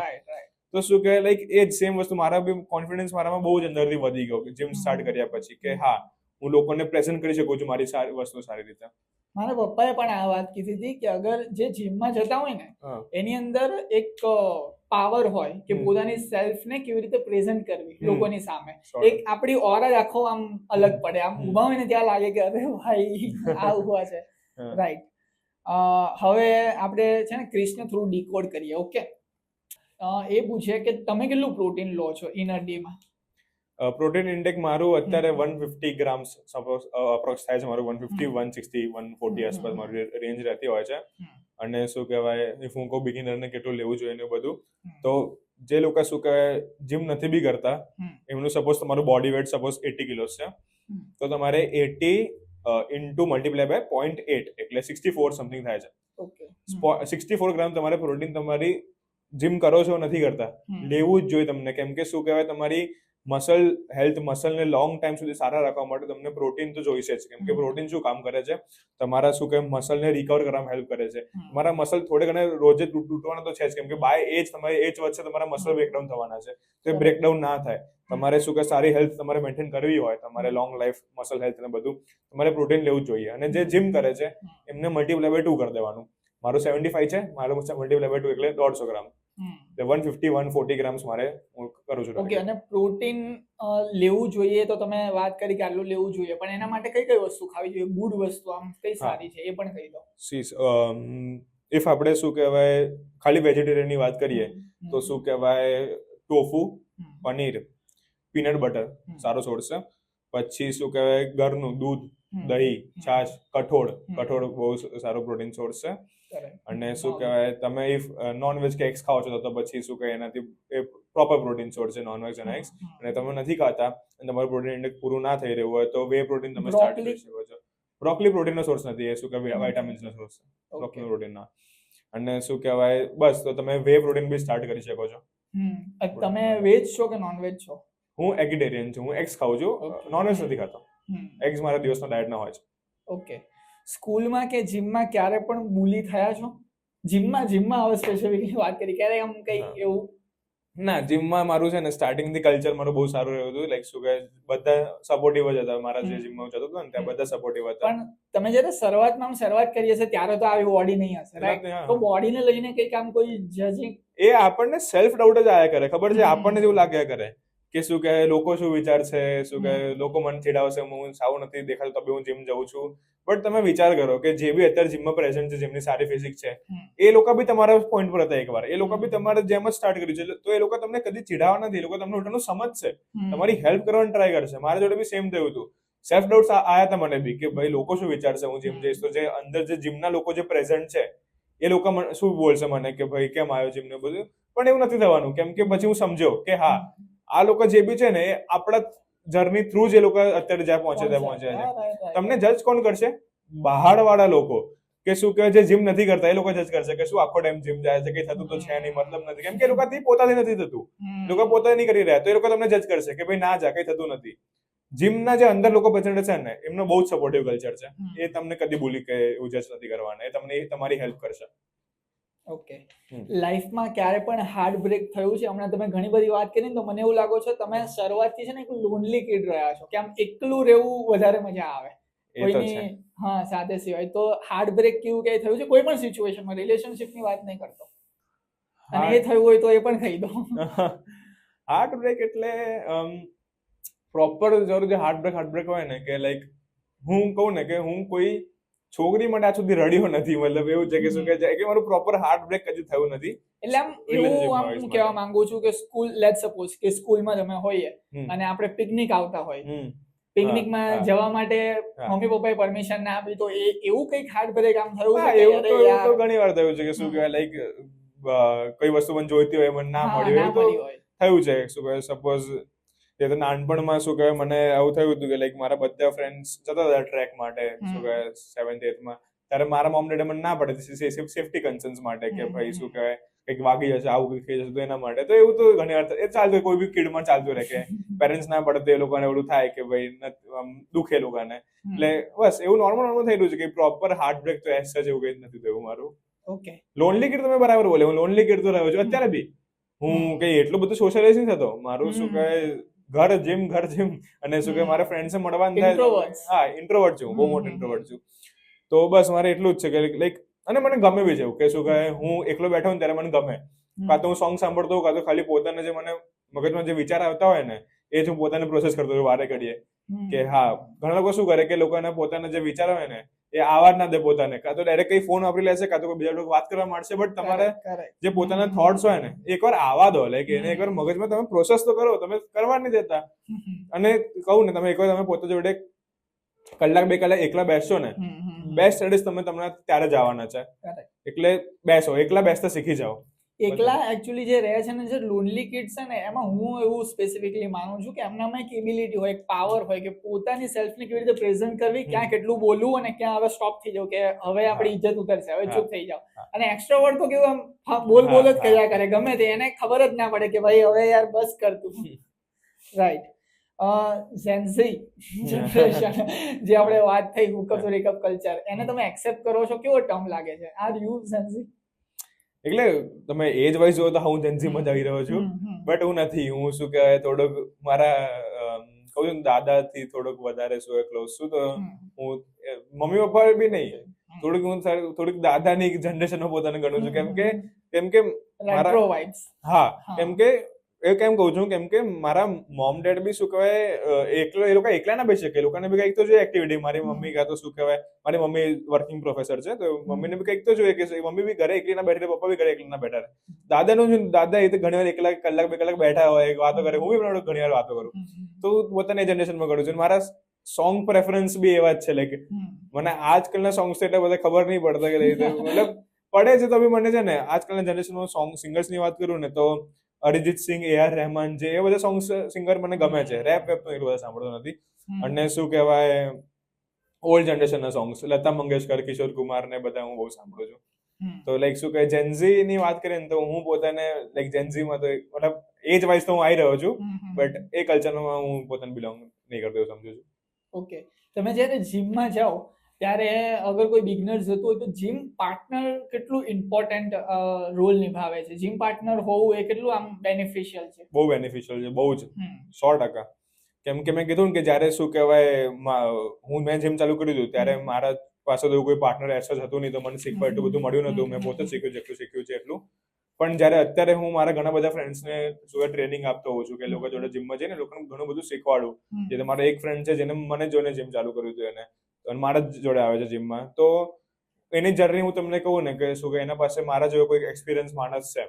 તો શું કે લાઈક એ જ સેમ વસ્તુ મારા બી કોન્ફિડન્સ મારામાં બહુ જ અંદરથી વધી ગયો જીમ સ્ટાર્ટ કર્યા પછી, કે હા હું લોકોને પ્રેઝન્ટ કરી શકું છું મારી વસ્તુ સારી રીતે. મારા પપ્પાએ પણ આ વાત કીધી હતી કે અગર જે જીમમાં જતા હોય ને એની અંદર એક પાવર હોય કે પોતાની સેલ્ફ ને કેવી રીતે પ્રેઝન્ટ કરવી લોકોની સામે. એક આપણી ઓરા જ આખો આમ અલગ પડે, આમ ઉભા હોય ને ત્યાં લાગે કે અરે ભાઈ આ ઉભા છે, રાઈટ? હવે આપણે છે ને ક્રિશને થોડું ડીકોડ કરીએ. ઓકે, એ પૂછે કે તમે કેટલું પ્રોટીન લો છો ઇન અ ડે માં? પ્રોટીન ઇન્ટેક મારું અત્યારે 150 ગ્રામ્સ સપોઝ અપ્રોક્સ થાય છે. મારું 150 160 140 આસપાસ મારી રેન્જ રહેતી હોય છે. અને શું કહેવાય, ઇફ હું કહું બિગિનરને કેટલું લેવું જોઈએ ને બધું, તો જે લોકો શું કહેવાય જીમ નથી બી કરતા, એમનું સપોઝ તમારું બોડી વેટ સપોઝ 80 કિલોસ છે, તો તમારે 80 ઇન્ટુ મલ્ટીપ્લાય બાય 0.8 એટલે 64 સમથિંગ થાય છે. ઓકે, 64 ગ્રામ તમારે પ્રોટીન તમારી જીમ કરો છો નથી કરતા લેવું જ જોઈએ તમને. કેમ કે શું કહેવાય, તમારી મસલ હેલ્થ, મસલને લોંગ ટાઈમ સુધી સારા રાખવા માટે તમને પ્રોટીન તો જોઈશે જ. કેમ કે પ્રોટીન શું કામ કરે છે, તમારા શું કહેવાય મસલને રિકવર કરવામાં હેલ્પ કરે છે. તમારા મસલ થોડે ઘણા રોજે તૂટવાના તો છે જ, કેમ કે બાય એજ તમારી એજ વચ્ચે તમારા મસલ બ્રેકડાઉન થવાના છે. તો એ બ્રેકડાઉન ના થાય, તમારે શું કે સારી હેલ્થ તમારે મેન્ટેન કરવી હોય, તમારે લોંગ લાઈફ મસલ હેલ્થ ને બધું, તમારે પ્રોટીન લેવું જોઈએ. અને જે જીમ કરે છે એમને મલ્ટીપ્લાય બાય 2 કરી દેવાનું. મારું 75 છે, મારું મલ્ટીપ્લાય બાય 2 એટલે 150 ગ્રામ. 150 140 ગ્રામ્સ મારે હું કરું છું. ઓકે, અને પ્રોટીન લેવું જોઈએ તો તમે વાત કરી કે આટલું લેવું જોઈએ, પણ એના માટે કઈ કઈ વસ્તુ ખાવી જોઈએ? ગુડ વસ્તુ આમ કઈ સારી છે એ પણ કહી દો. ઇફ આપણે શું કહેવાય ખાલી વેજીટેરિયન ની વાત કરીએ તો શું કહેવાય, ટોફુ, પનીર, પીનટ બટર સારો સોર્સ છે. પછી શું કહેવાય ઘરનું દૂધ, દહીં, છાશ, કઠોળ બહુ સારો પ્રોટીન સોર્સ છે. અને શું કહેવાય, તમે ઇફ નોનવેજ કે એગ્સ ખાઓ છો તો પછી શું કહેવાય એનાથી એ પ્રોપર પ્રોટીન સોર્સ છે નોનવેજ અને એગ્સ. અને તમે નથી ખાતા અને તમારું પ્રોટીન ઇન્ટેક પૂરું ના થઈ રહ્યું હોય તો વે પ્રોટીન તમે સ્ટાર્ટ કરી શકો છો. બ્રોકોલી પ્રોટીનનો સોર્સ નથી, એ શું કહેવાય વિટામિન્સનો સોર્સ છે બ્રોકોલી પ્રોટીનના. અને શું કહેવાય બસ, તો તમે વે પ્રોટીન બી સ્ટાર્ટ કરી શકો છો. તમે વેજ છો કે નોનવેજ છો? હું એગિટેરિયન છું, હું એગ્સ ખાઉં છું, નોનવેજ નથી ખાતો. એગ્સ મારા દિવસનો ડાયટના હોય છે. ઓકે, સ્કૂલમાં કે જીમમાં ક્યારે પણ બુલી થયા છો? જીમમાં હવે સ્પેસિફિકલી વાત કરી, ક્યારે આમ કઈ એવું? ના, જીમમાં મારું છે ને સ્ટાર્ટિંગ થી કલ્ચર મારું બહુ સારું રહ્યું હતું. લાઈક શું કે બધા સપોર્ટિવ જ હતા. મારા જે જીમમાં જતો હતો ને ત્યાં બધા સપોર્ટિવ હતા. પણ તમે જ્યારે શરૂઆત કરી હશે ત્યારે તો આવી બોડી નહીં હશે, રાઈટ? તો બોડીને લઈને કઈ કામ કોઈ જજિંગ, એ આપણને સેલ્ફ ડાઉટ જ આયા કરે, ખબર છે? આપણને જેવું લાગ્યા કરે કે શું કે લોકો શું વિચારશે, શું કે લોકો મને ચીડાવશે, હું સાવ નથી દેખાતો તો બી હું જીમ જઉં છું. બટ તમે વિચાર કરો કે જે બી અત્યારે જીમમાં પ્રેઝન્ટ છે, જેમની સારી ફિઝિક છે, એ લોકો બી તમારા પોઈન્ટ પર હતા એકવાર. એ લોકો બી તમારે જેમ જ સ્ટાર્ટ કર્યું છે, તો એ લોકો તમને કદી ચીડાવવા નથી. એ લોકો તમને ઉલટાનું સમજશે, તમારી હેલ્પ કરવાની ટ્રાય કરશે. મારા જોડે બી સેમ થયું હતું. સેલ્ફ ડાઉટ્સ આયા હતા મને બી કે ભાઈ લોકો શું વિચારશે હું જીમ જઈશ તો, જે અંદર જે જીમના લોકો જે પ્રેઝન્ટ છે એ લોકો શું બોલશે મને કે ભાઈ કેમ આવ્યો જીમ ને બધું. પણ એવું નથી થવાનું, કેમ કે પછી હું સમજ્યો કે હા, આ લોકો જે બી છે ને એ આપણા જર્ની થ્રુ જે લોકો અત્યારે જ્યાં પહોંચ્યા છે. તમને જજ કોણ કરશે? બહાર વાળા લોકો, કે શું કે જે જીમ નથી કરતા એ લોકો જજ કરશે કે શું આખો ટાઈમ જીમ જાય છે, કઈ થતું તો છે નહીં, મતલબ નથી. કેમ કે એ લોકોથી પોતાથી નથી થતું, લોકો પોતાથી નહીં કરી રહ્યા, તો એ લોકો તમને જજ કરશે કે ભાઈ ના જા, કઈ થતું નથી. જીમના જે અંદર લોકો પ્રેઝન્ટ છે ને એમનો બહુ જ સપોર્ટિવ કલ્ચર છે. એ તમને કદી બોલી કે એવું જજ નથી કરવાના, એ તમને તમારી હેલ્પ કરશે. ઓકે, લાઈફમાં ક્યારે પણ હાર્ટ બ્રેક થયું છે? હમણાં તમે ઘણી બધી વાત કરી ને તો મને એવું લાગો છે તમે શરૂઆતથી છે ને એક લોનલી કિડ રહ્યા છો, કે આમ એકલું રહેવું વધારે મજા આવે કોઈની સાથે સિવાય. તો હાર્ટ બ્રેક કેવું કઈ થયું છે કોઈ પણ સિચ્યુએશનમાં? રિલેશનશિપની વાત નહીં કરતો, અને એ થયું હોય તો એ પણ કહી દો. હાર્ટ બ્રેક એટલે પ્રોપર જરૂર જે હાર્ટ બ્રેક હોય ને, કે લાઈક હું કહું ને કે હું કોઈ છોકરી માટે આજ સુધી રડ્યો નથી. મતલબ એવું છે કે શું કે મારું પ્રોપર હાર્ટ બ્રેક કદી થયું નથી. એટલે આમ એવું આમ કહેવા માંગુ છું કે સ્કૂલ, લેટ્સ સપોઝ કે સ્કૂલમાં તમે હોઈએ અને આપણે પિકનિક આવતા હોય, પિકનિકમાં જવા માટે મમ્મી પપ્પાએ પરમિશન ના આપી, તો એવું કઈક હાર્ટ બ્રેક આમ થયું છે? એવું તો ઘણી વાર થયું છે કે શું કહેવાય લાઈક કોઈ વસ્તુ મને જોઈતી હોય મને ના મળી હોય, તો થયું છે. શું કહેવાય સપોઝ એ તો નાનપણમાં શું કહેવાય મને આવું થયું હતું કે લાઈક મારા બધા ફ્રેન્ડ્સ જતા હતા ટ્રેક માટે, શું કહેવાય 7th 8th ત્યારે મારા મોમ ડેડે મને ના પડે સેફ્ટી કન્સર્ન્સ માટે કે ભાઈ શું કહેવાય કંઈક વાગી જશે, આવું કંઈક થઈ જશે, તો એના માટે. તો એવું તો ઘણી વાર એ ચાલતું, કોઈ બી કિડમાં ચાલતું રહે કે પેરેન્ટ્સ ના પડે તો એ લોકોને એવું થાય કે ભાઈ દુખે લોકોને. એટલે બસ એવું નોર્મલ થઈ રહ્યું છે કે પ્રોપર હાર્ટ બ્રેક તો એસ જ એવું કંઈ નથી થયું મારું. ઓકે, લોનલી કિડ તમે બરાબર બોલે, હું લોનલી કિડ તો રહ્યો છું અત્યારે બી. હું કઈ એટલું બધું સોશિયલાઇઝ નથી થતો. મારું શું કહેવાય ઘર જીમ અને શું કે મારા ફ્રેન્ડ્સ મળવાનું થાય. હા, ઇન્ટ્રોવર્ટ છું, બહુ મોટો ઇન્ટ્રોવર્ટ છું. તો બસ મારે એટલું જ છે કે લાઈક, અને મને ગમે બી છે કે શું કહે હું એકલો બેઠો ને ત્યારે મને ગમે. કાં તો હું સોંગ સાંભળતો હોઉં, કાં તો ખાલી પોતાને જે મને મગજમાં જે વિચાર આવતા હોય ને એ જ હું પોતાને પ્રોસેસ કરતો હોઉં વારે ઘડીએ. કે હા, ઘણા લોકો શું કરે કે લોકોને પોતાના જે વિચાર હોય ને એ આવા જ ના દે પોતાને, કાં તો ડાયરેક્ટ કઈ ફોન વાપરી લેશે, કાં તો કોઈ બીજા લોકો વાત કરવા માંડશે. બટ તમારે જે પોતાના થોટ્સ હોય ને એકવાર આવા દો, લાઈક એને એકવાર મગજમાં તમે પ્રોસેસ તો કરો, તમે કરવા નહીં દેતા. અને કહું ને, તમે એકવાર તમે પોતા જોડે કલાક 2 કલાક એકલા બેસશો ને, બેસ્ટ સ્ટડીઝ તમને ત્યારે જ આવવાના છે. એટલે બેસો, એકલા બેસતા શીખી જાઓ. એકલા એકચ્યુઅલી જે રહે છે ને, જે લોનલી કિડ્સ છે ને, એમાં હું એવું સ્પેસિફિકલી માનું છું કે એમનામાં એક એબિલિટી હોય, એક પાવર હોય કે પોતાની સેલ્ફને કેવી રીતે પ્રેઝન્ટ કરવી, ક્યાં કેટલું બોલવું અને ક્યાં હવે સ્ટોપ થઈ જાવ, કે હવે આપણી ઇજ્જત ઉતરશે, હવે ચૂપ થઈ જાવ. અને એક્સ્ટ્રોવર્ટ તો કેવું આમ બોલ જ કર્યા કરે, ગમે તે, એને ખબર જ ના પડે કે ભાઈ હવે યાર બસ કર તું. રાઈટ. ઝેન્ઝી જનરેશન જે આપણે વાત થઈ, હુકઅપ બ્રેકઅપ કલ્ચર, એને તમે એક્સેપ્ટ કરો છો? કેવો ટર્મ લાગે છે? Are you Gen Z? એટલે તમે એજ વાઇઝ જોવો તો હું જેન્ઝીમાં જ આવી રહ્યો છું, બટ હું નથી. હું શું કહેવાય, થોડોક મારા કહું છું દાદાથી થોડોક વધારે શું ક્લોઝ છું. તો હું મમ્મી પપ્પા બી નહીં, થોડીક દાદાની જનરેશનમાં પોતાને ગણું છું. કેમ કે મારા કેમ કે એ કેમ કહું છું, કેમ કે મારા મોમ ડેડ બી શું કહેવાય એ લોકો એકલા ના બેસી શકે, એ લોકોને બી કંઈક તો જોઈએ એક્ટિવિટી. મારી મમ્મી કાં તો શું કહેવાય, મારી મમ્મી વર્કિંગ પ્રોફેસર છે, તો મમ્મીને બી કંઈક તો જોઈએ કે મમ્મી બી ઘરે એકલી ના બેઠે, પપ્પા બી ઘરે એકલી ના બેઠા. દાદા એ તો ઘણી વાર કલાક 2 કલાક બેઠા હોય, વાતો કરે. હું બી ઘણી વાર વાતો કરું. તો પોતાની જનરેશનમાં કરું છું. મારા સોંગ પ્રેફરન્સ બી એવા જ છે. લાઈક મને આજકાલના સોંગ્સ એટલે બધા ખબર નહીં પડતા કે મતલબ પડે છે તો બી મને છે ને આજકાલના જનરેશનમાં સોંગ સિંગર્સની વાત કરું ને તો અરિજીત સિંહ, AR રહેમાન, જે એ બધા સોંગ સિંગર મને ગમે છે. રેપ તો એટલું બધા સાંભળતો નથી. અને શું કહેવાય, ઓલ્ડ જનરેશનના સોંગ્સ, લતા મંગેશકર, કિશોર કુમાર ને બધા હું બહુ સાંભળું છું. તો લાઈક શું કહે, જેન્ઝી ની વાત કરીએ ને તો હું પોતાને લાઈક જેન્ઝીમાં તો મતલબ એજ વાઇઝ તો હું આવી રહ્યો છું, બટ એ કલ્ચરમાં હું પોતાને બિલોંગ નહીં કરતો એવું સમજુ છું. ઓકે. તમે જ્યારે જીમમાં જાઓ ત્યારે અગર કોઈ બિગનર જતું હોય તો જીમ પાર્ટનર કેટલું ઇમ્પોર્ટન્ટ રોલ નિભાવે છે? જીમ પાર્ટનર હોવું એ કેટલું આમ બેનિફિશિયલ છે? બહુ બેનિફિશિયલ છે, બહુ જ, 100%. કેમ કે મેં કીધું ને કે જ્યારે શું કહેવાય, મેં જીમ ચાલુ કર્યું હતું ત્યારે મારા પાસે તો કોઈ પાર્ટનર એસા હતું નહીં, તો મને શીખવા એટલું બધું મળ્યું નતું. મેં પોતે જ શીખ્યું જેટલું શીખ્યું છે એટલું. પણ જ્યારે અત્યારે હું મારા ઘણા બધા ફ્રેન્ડ્સને શું ટ્રેનિંગ આપતો હોઉં છું, કે લોકો જોડે જીમમાં જઈને લોકોને ઘણું બધું શીખવાડું. જે મારો એક ફ્રેન્ડ છે જેને મને જોઈને જીમ ચાલુ કર્યું હતું, એને મારા જોડે આવે છે જીમમાં. તો એની જર્ની હું તમને કહું ને કે શું કે એના પાસે મારા જેવો કોઈ એક્સપિરિયન્સ માણસ છે,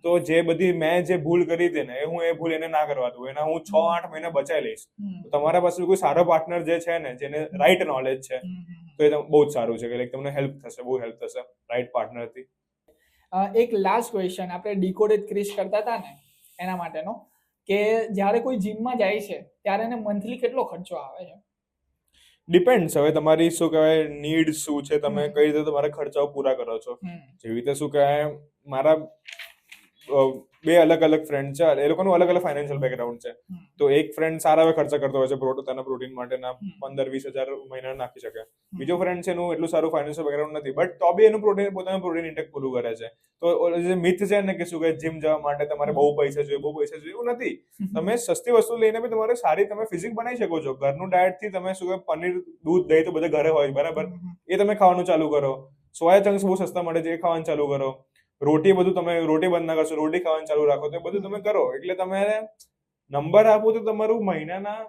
તો જે બધી મેં જે ભૂલ કરી હતી ને હું એ ભૂલ એને ના કરવા દઉં. એના હું 6-8 મહિના બચાવી લઈશ. તો તમારા પાસે કોઈ સારો પાર્ટનર જે છે ને, જેને રાઈટ નોલેજ છે, તો એ બહુ જ સારું છે કે લાઈક તમને હેલ્પ થશે, બહુ હેલ્પ થશે રાઈટ પાર્ટનરથી. એક લાસ્ટ ક્વેશ્ચન, આપણે ડીકોડેડ ક્રિશ કરતા હતા ને એના માટેનો, કે જ્યારે કોઈ જીમમાં જાય છે ત્યારે એને મંથલી કેટલો ખર્ચો આવે છે? ડિપેન્ડ્સ. હવે તમારી શું કહેવાય નીડ શું છે, તમે કઈ રીતે તમારા ખર્ચાઓ પૂરા કરો છો. જેવી રીતે શું કહેવાય, મારા 2 અલગ અલગ ફ્રેન્ડ છે, એ લોકોનું અલગ અલગ ફાઇનાન્શિયલ બેકગ્રાઉન્ડ છે. તો એક ફ્રેન્ડ સારા એવા ખર્ચા કરતો હોય છે, પોતાના પ્રોટીન માટેના 15-20 હજાર મહિના નાખી શકે. બીજો ફ્રેન્ડ છે એનું એટલું સારું ફાઇનાન્શિયલ બેકગ્રાઉન્ડ નથી, બટ તો બી એનું પોતાનું પ્રોટીન ઇન્ટેક પૂરું કરે છે. તો જે મિથ છે ને કે શું કહે જીમ જવા માટે તમારે બહુ પૈસા જોઈએ, એવું નથી. તમે સસ્તી વસ્તુ લઈને બી તમારે સારી તમે ફિઝિક બનાવી શકો છો. ઘરનું ડાયટ થી તમે શું કહે પનીર, દૂધ, દહીં તો બધા ઘરે હોય બરાબર, એ તમે ખાવાનું ચાલુ કરો. સોયા ચંક્સ બહુ સસ્તા મળે છે, એ ખાવાનું ચાલુ કરો. રોટી બંધ ના કરશો, રોટી ખાવાનું ચાલુ રાખો, તો બધું તમે કરો. એટલે તમે નંબર આપો તો તમારું મહિનાના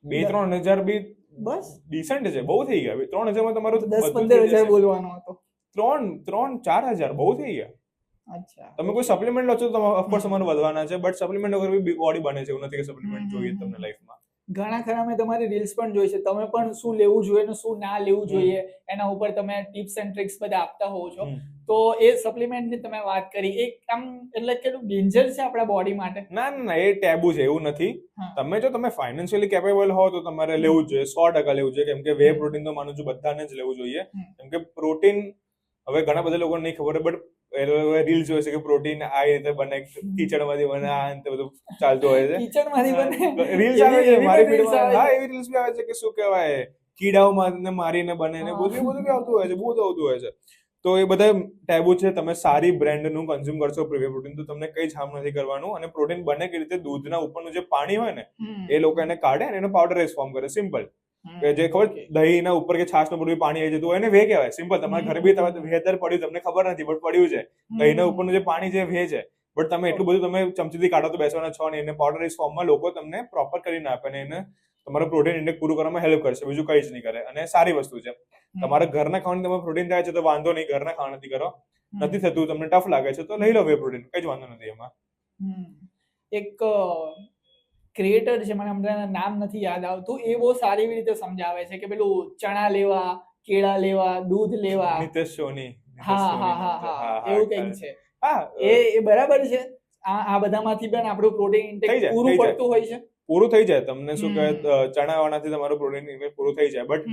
2-3 હજાર બી બસ ડિસન્ટ છે, બહુ થઈ ગયા. 3 હજારમાં તમારું 10-15 હજાર બોલવાનો હતો. 3-4 હજાર બહુ થઈ ગયા. અચ્છા. તમે કોઈ સપ્લિમેન્ટ લો છો તો ઓફકોર્સ તમારું વધવાના છે, બટ સપ્લિમેન્ટ વગર બી બોડી બને છે. એવું નથી કે સપ્લિમેન્ટ જોઈએ તમને લાઈફમાં. ઘણા ખરા મેં તમારી રીલ્સ પણ જોઈ છે, તમે પણ શું લેવું જોઈએ ને શું ના લેવું જોઈએ એના ઉપર તમે ટિપ્સ એન્ડ ટ્રિક્સ બધા આપતા હોવ છો. તો એ સપ્લિમેન્ટની તમે વાત કરી, એક આમ એટલે કેટલું ડેન્જર છે આપણા બોડી માટે? ના, એ ટેબુ છે, એવું નથી. જો તમે ફાઇનાન્શિયલી કેપેબલ હો તો તમારે લેવું જોઈએ, 100% લેવું જોઈએ. કેમ કે વે પ્રોટીન તો માનું છું બધાને જ લેવું જોઈએ. કેમ કે પ્રોટીન, હવે ઘણા બધા લોકોને નહીં ખબર, બટ રીલ્સ જોઈ છે કે પ્રોટીન આ રીતે બને, કીચડમાંથી બને, આ રીતે બધું ચાલતું હોય છે. કીચડમાંથી બને રીલ્સ આવે છે મારી ફીડમાં. હા, એવી રીલ્સ બી આવે છે કે શું કહેવાય કીડાઓમાં મારીને બને ને બધું બી આવતું હોય છે, બહુ આવતું હોય છે. તો એ બધા ટેબુ છે. તમે સારી બ્રાન્ડનું કન્ઝ્યુમ કરશો પ્રોટીન, તો તમને કઈ જ હાર્મ નથી કરવાનું. અને પ્રોટીન બને કે રીતે દૂધના ઉપરનું જે પાણી હોય ને એ લોકો એને કાઢે અને એનો પાવડર ફોર્મ કરે. સિમ્પલ. જે ખબર દહીંના ઉપર કે છાશના ઉપર પાણી આવી જતું હોય એને વે કહેવાય. સિમ્પલ. તમારા ઘરે બી વેધર પડ્યું, તમને ખબર નથી બટ પડ્યું છે. દહીંના ઉપરનું જે પાણી છે વે છે, બટ તમે એટલું બધું તમે ચમચીથી કાઢો તો બેસવાના છો ને. એને પાવડર ફોર્મમાં લોકો તમને પ્રોપર કરીને આપે ને એને તમારું પ્રોટીન ઇન્ટેક પૂરું કરવામાં હેલ્પ કરશે, બીજું કઈ જ નહીં કરે. અને સારી વસ્તુ છે. તમારા ઘરના ખાવાની તમે પ્રોટીન થાય છે તો વાંધો નહીં, ઘરના ખાવા નથી કરો, નથી થતું, તમને ટફ લાગે છે તો લઈ લો વે પ્રોટીન, કઈ જ વાંધો નથી એમાં. એક ક્રિએટર છે, મને હમણાં નામ નથી યાદ આવતું, એ બહુ સારી રીતે સમજાવે છે કે પેલું ચણા લેવા, કેળા લેવા, દૂધ લેવા. નિતેશ સોની. હા એવું કંઈક છે. એ બરાબર છે. આ બધામાંથી પણ આપણું પ્રોટીન ઇન્ટેક પૂરું પડતું હોય છે. પૂરું થઈ જાય. તમને શું કહે, ચણા વાળાથી તમારું પ્રોટીન ઇન્ટેક પૂરું થઈ જાય, બટ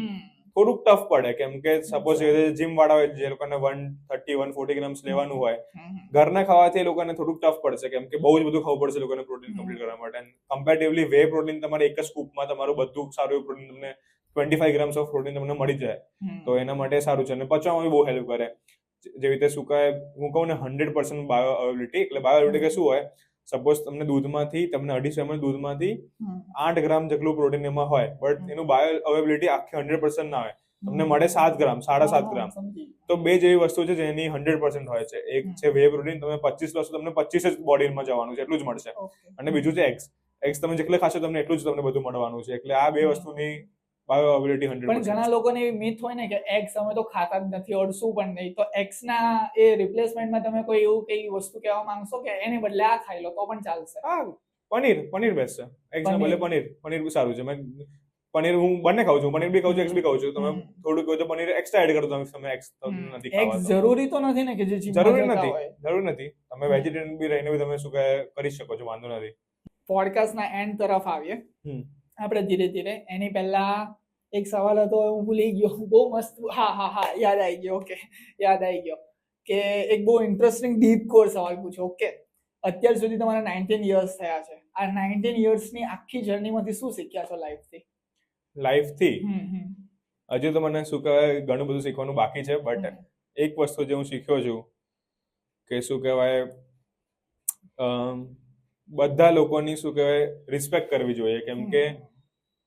થોડુંક ટફ પડે, કેમ કે સપોઝ જીમ વાળા હોય જે લોકોને 130-140 ગ્રામ્સ લેવાનું હોય, ઘરના ખાવાથી એ લોકોને થોડુંક ટફ પડશે, કેમ કે બહુ જ બધું ખાવું પડશે લોકોને પ્રોટીન કમ્પ્લીટ કરવા માટે. કમ્પેરેટિવલી વે પ્રોટીન તમારે એક જ સ્કૂપમાં તમારું બધું સારું પ્રોટીન, તમને 25 ગ્રામ્સ ઓફ પ્રોટીન તમને મળી જાય, તો એના માટે સારું છે. અને પચવામાં બહુ હેલ્પ કરે. જેવી રીતે શું કહે, હું કહું ને 100% બાયો અવેબિલિટી. એટલે બાયો અવેબિલિટી કે શું હોય, સપોઝ તમને દૂધમાંથી, તમને 250 ml દૂધમાંથી 8 ગ્રામ જેટલું પ્રોટીન એમાં હોય, બટ એનું બાયો અવેબિલિટી આખી 100% ના હોય, તમને મળે 7 ગ્રામ, 7.5 ગ્રામ. તો બે જેવી વસ્તુ છે જેની 100% હોય છે. એક છે વે પ્રોટીન, તમે 25 લો તમને 25 જ બોડીમાં જવાનું છે, એટલું જ મળશે. અને બીજું છે એગ્સ તમે જેટલું ખાશો તમને એટલું જ તમને બધું મળવાનું છે. એટલે આ બે વસ્તુની બાયો અવેબિલિટી 100%. પણ ઘણા લોકોને એવી મિથ હોય ને કે એગ્સ અમે તો ખાતા જ નથી, અડશું પણ નહીં, તો એગ્સ ના એ રિપ્લેસમેન્ટમાં તમે કોઈ એવું કઈ વસ્તુ કહેવા માંગશો કે એને બદલે આ ખાઈ લો તો પણ ચાલશે? પનીર બેસ્ટ છે. એગ્સ ના બદલે પનીર સારું છે. મેં પનીર હું બંને ખાઉં છું, પનીર બી ખાઉં છું, એગ્સ બી ખાઉં છું. તમે થોડુંક કહો તો પનીર એક્સ્ટ્રા એડ કરો, તમે એગ્સ નથી ખાવા. એગ્સ જરૂરી તો નથી ને કે જે જરૂરી નથી. તમે વેજીટેરિયન બી રહીને બી તમે શું કરી શકો છો, વાંધો નથી. પોડકાસ્ટના એન્ડ તરફ આવીએ આપણે ધીરે ધીરે. એની પહેલા એક સવાલ હતો, હું ભૂલી ગયો, બહુ મસ્ત. હા યાદ આવી ગયો. ઓકે, યાદ આવી ગયો કે એક બહુ ઇન્ટરેસ્ટિંગ ડીપ કોર સવાલ પૂછો. ઓકે, અત્યાર સુધી તમારા 19 યર્સ થયા છે. આ 19 યર્સની આખી જર્નીમાંથી શું શીખ્યા છો લાઈફથી? હજુ તો મને શું કહેવાય, ઘણું બધું શીખવાનું બાકી છે, બટ એક વસ્તુ જે હું શીખ્યો છું કે શું કહેવાય, બધા લોકોની શું કહેવાય રિસ્પેક્ટ કરવી જોઈએ. કેમ કે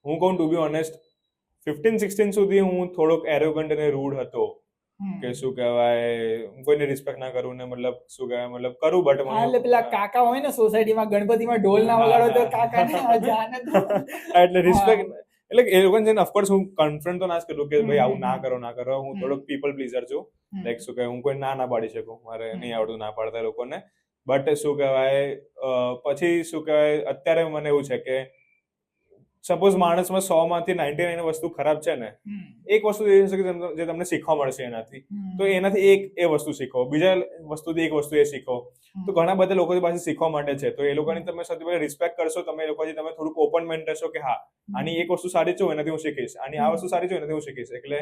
હું કહું ટુ બી ઓનેસ્ટ, 15-16 સુધી હું થોડોક એરોગન્ટ અને રૂડ હતો, કે શું કહેવાય કોઈને રિસ્પેક્ટ ના કરું ને, મતલબ શું કહેવાય, મતલબ કરું બટ એટલે પેલા કાકા હોય ને સોસાયટીમાં ગણપતિમાં ઢોલ ના વગાડો તો કાકાને જાને તો એટલે રિસ્પેક્ટ, એટલે એ લોકોને જઈને ઓફકોર્સ હું કન્ફ્રન્ટ તો ના જ કરું કે ભાઈ આવું ના કરો. હું થોડોક પીપલ પ્લીઝર છું. લાઈક શું કહેવાય, હું કોઈ ના પાડી શકું, મારે નહીં આવડતું ના પાડતા લોકોને. બટ શું કહેવાય, પછી શું કહેવાય, અત્યારે મને એવું છે કે સપોઝ માણસમાં 100માંથી 99 વસ્તુ ખરાબ છે ને, એક વસ્તુ એ છે કે જે તમને શીખવા મળશે એનાથી, તો એનાથી એક એ વસ્તુ શીખો, બીજા વસ્તુથી એક વસ્તુ એ શીખો. તો ઘણા બધા લોકો પાસે શીખવા માટે છે, તો એ લોકોની તમે સૌથી પહેલા રિસ્પેક્ટ કરશો, તમે એ લોકોથી તમે થોડુંક ઓપન માઇન્ડ રહેશો કે હા આની એક વસ્તુ સારી છે, એનાથી હું શીખીશ, આની આ વસ્તુ સારી છે, એનાથી હું શીખીશ. એટલે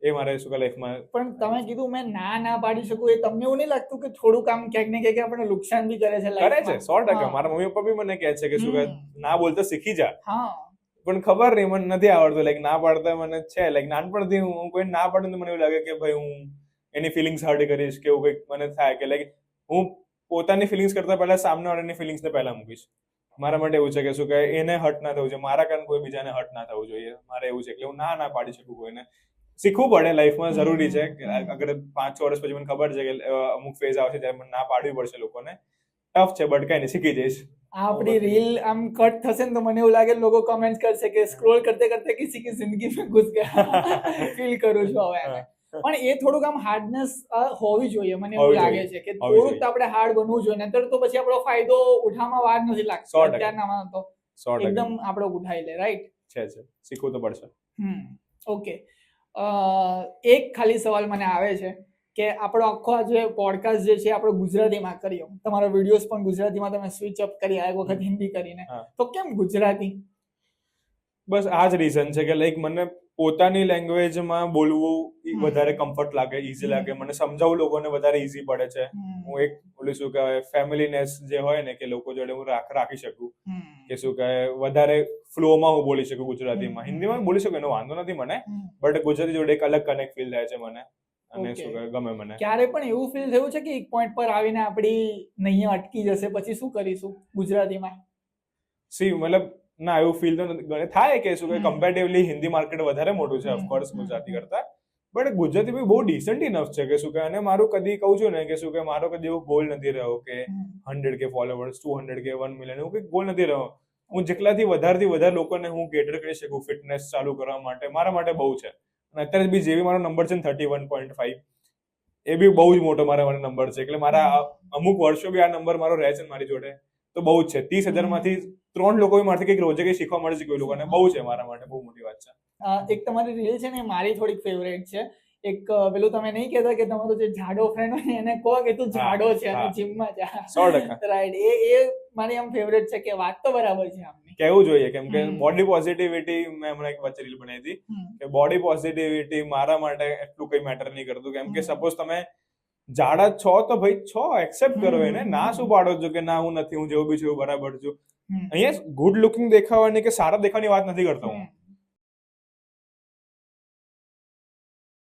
એ મારે શું કે લાઈફમાં. પણ તમે કીધું મેં ના પાડી શકું, એ તમને એવું નહીં લાગતું કે થોડું કામ ક્યાંક ને ક્યાંક આપણે નુકસાન બી કરે છે? 100%. મારા મમ્મી પપ્પા બી મને કહે છે કે શું કે ના બોલતા શીખી જા. પણ ખબર નહીં, મને નથી આવડતું. લાઈક ના પાડતા મને છે, લાઈક નાનપણથી હું કોઈ ના પાડું તો મને એવું લાગે કે ભાઈ હું એની ફિલિંગ્સ હર્ટ કરીશ કે એવું કંઈક મને થાય કે લાઈક હું પોતાની ફિલિંગ્સ કરતા પહેલા સામે વાળાની ફિલિંગ્સને પહેલા મૂકીશ. મારા માટે એવું છે કે શું કહે, એને હર્ટ ના થવું જોઈએ, મારા કારણે કોઈ બીજાને હર્ટ ના થવું જોઈએ, મારે એવું છે. એટલે હું ના પાડી શકું કોઈને. શીખવું પડે, લાઈફમાં જરૂરી છે. અગર 5-6 વર્ષ પછી મને ખબર છે કે અમુક ફેઝ આવશે ત્યારે મને ના પાડવી પડશે લોકોને, ટફ છે, બટ કઈ નહીં, શીખી જઈશ. આપણી રીલ આમ કટ થશે ને તો મને એવું લાગે લોકો કમેન્ટ કરશે કે સ્ક્રોલ કરતે કરતે કિસી કી જિંદગી મેં ઘુસ ગયા. ફીલ કરું છું હવે. પણ એ થોડુંક આમ હાર્ડનેસ હોવી જોઈએ, મને એવું લાગે છે કે થોડુંક આપણે હાર્ડ બનવું જોઈએ, નહીતર તો પછી આપણો ફાયદો ઉઠાવવામાં વાર નથી લાગતો. અત્યારનામાં તો એકદમ આપણો ઉઠાઈ લે. રાઈટ છે, શીખવું તો પડશે. ઓકે, એક ખાલી સવાલ મને આવે છે કે આપણો આખો જે પોડકાસ્ટ જે છે આપણો ગુજરાતીમાં કર્યો, તમારા વિડીયોઝ પણ ગુજરાતીમાં તમે સ્વિચ અપ કરી એક વખત હિન્દી કરીને, તો કેમ ગુજરાતી? બસ આ જ રીઝન છે કે લાઈક મને પોતાની લેંગ્વેજમાં બોલવું વધારે કમ્ફર્ટ લાગે, ઈઝી લાગે. મને સમજાવવું લોકોને વધારે ઈઝી પડે છે. હું એક બોલું શું કહેવાય ફેમિલીનેસ જે હોય ને કે લોકો જોડે હું રાખી શકું, કે શું કહેવાય વધારે ફ્લોમાં હું બોલી શકું ગુજરાતીમાં. હિન્દીમાં બોલી શકું એનો વાંધો નથી મને, બટ ગુજરાતી જોડે એક અલગ કનેક્ટ ફીલ થાય છે મને, અને શું કહેવાય ગમે મને. ક્યારે પણ એવું ફીલ થયું છે કે એક પોઈન્ટ પર આવીને આપણી નહીં અટકી જશે, પછી શું કરીશું ગુજરાતીમાં? મતલબ ના, એવું ફીલ તો થાય કે શું કે કમ્પેરેટિવલી હિન્દી માર્કેટ વધારે મોટું છે ઓફકોર્સ ગુજરાતી કરતા, બટ ગુજરાતી બી બહુ ડિસન્ટ ઇનફ છે કે શું કે. અને મારું કદી કહું છું ને કે શું કે મારો કદી એવો ગોલ નથી રહ્યો કે 100K ફોલોવર્સ, 200K, 1 મિલિયન, એવું કંઈ ગોલ નથી રહ્યો. હું જેટલાથી વધારે લોકોને હું કેટર કરી શકું ફિટનેસ ચાલુ કરવા માટે, મારા માટે બહુ છે. અને અત્યારે બી જે બી મારો નંબર છે 31.5, એ બી બહુ જ મોટો મારા માટે નંબર છે. એટલે મારા અમુક વર્ષો બી આ નંબર મારો રહે છે મારી જોડે, તો બહુ જ છે. 30,000 માંથી 3 લોકો મારાથી કંઈક રોજે કંઈક શીખવા મળે છે કોઈ લોકોને, બહુ છે મારા માટે, બહુ મોટી વાત છે. એક તમારી રીલ છે ને મારી થોડીક ફેવરેટ છે. એક પેલું તમે નહીં કહેતા કે તમારો જે જાડો ફ્રેન્ડ હોય ને એને કહો કે તું જાડો છે અને જીમમાં જા. 100%. રાઈટ, એ મારી આમ ફેવરેટ છે કે વાત તો બરાબર છે આમની. કહેવું જોઈએ, કેમ કે બોડી પોઝિટિવિટી, મેં હમણાં એક વચ્ચે રીલ બનાવી હતી કે બોડી પોઝિટિવિટી મારા માટે એટલું કઈ મેટર નહીં કરતું. કેમ કે સપોઝ તમે જાડા છો તો ભાઈ છો, એક્સેપ્ટ કરો એને. ના શું પાડો છો કે ના હું નથી, હું જેવું બી છું બરાબર છું. અહીંયા ગુડ લુકિંગ દેખાવાની કે સારા દેખાવાની વાત નથી કરતો હું.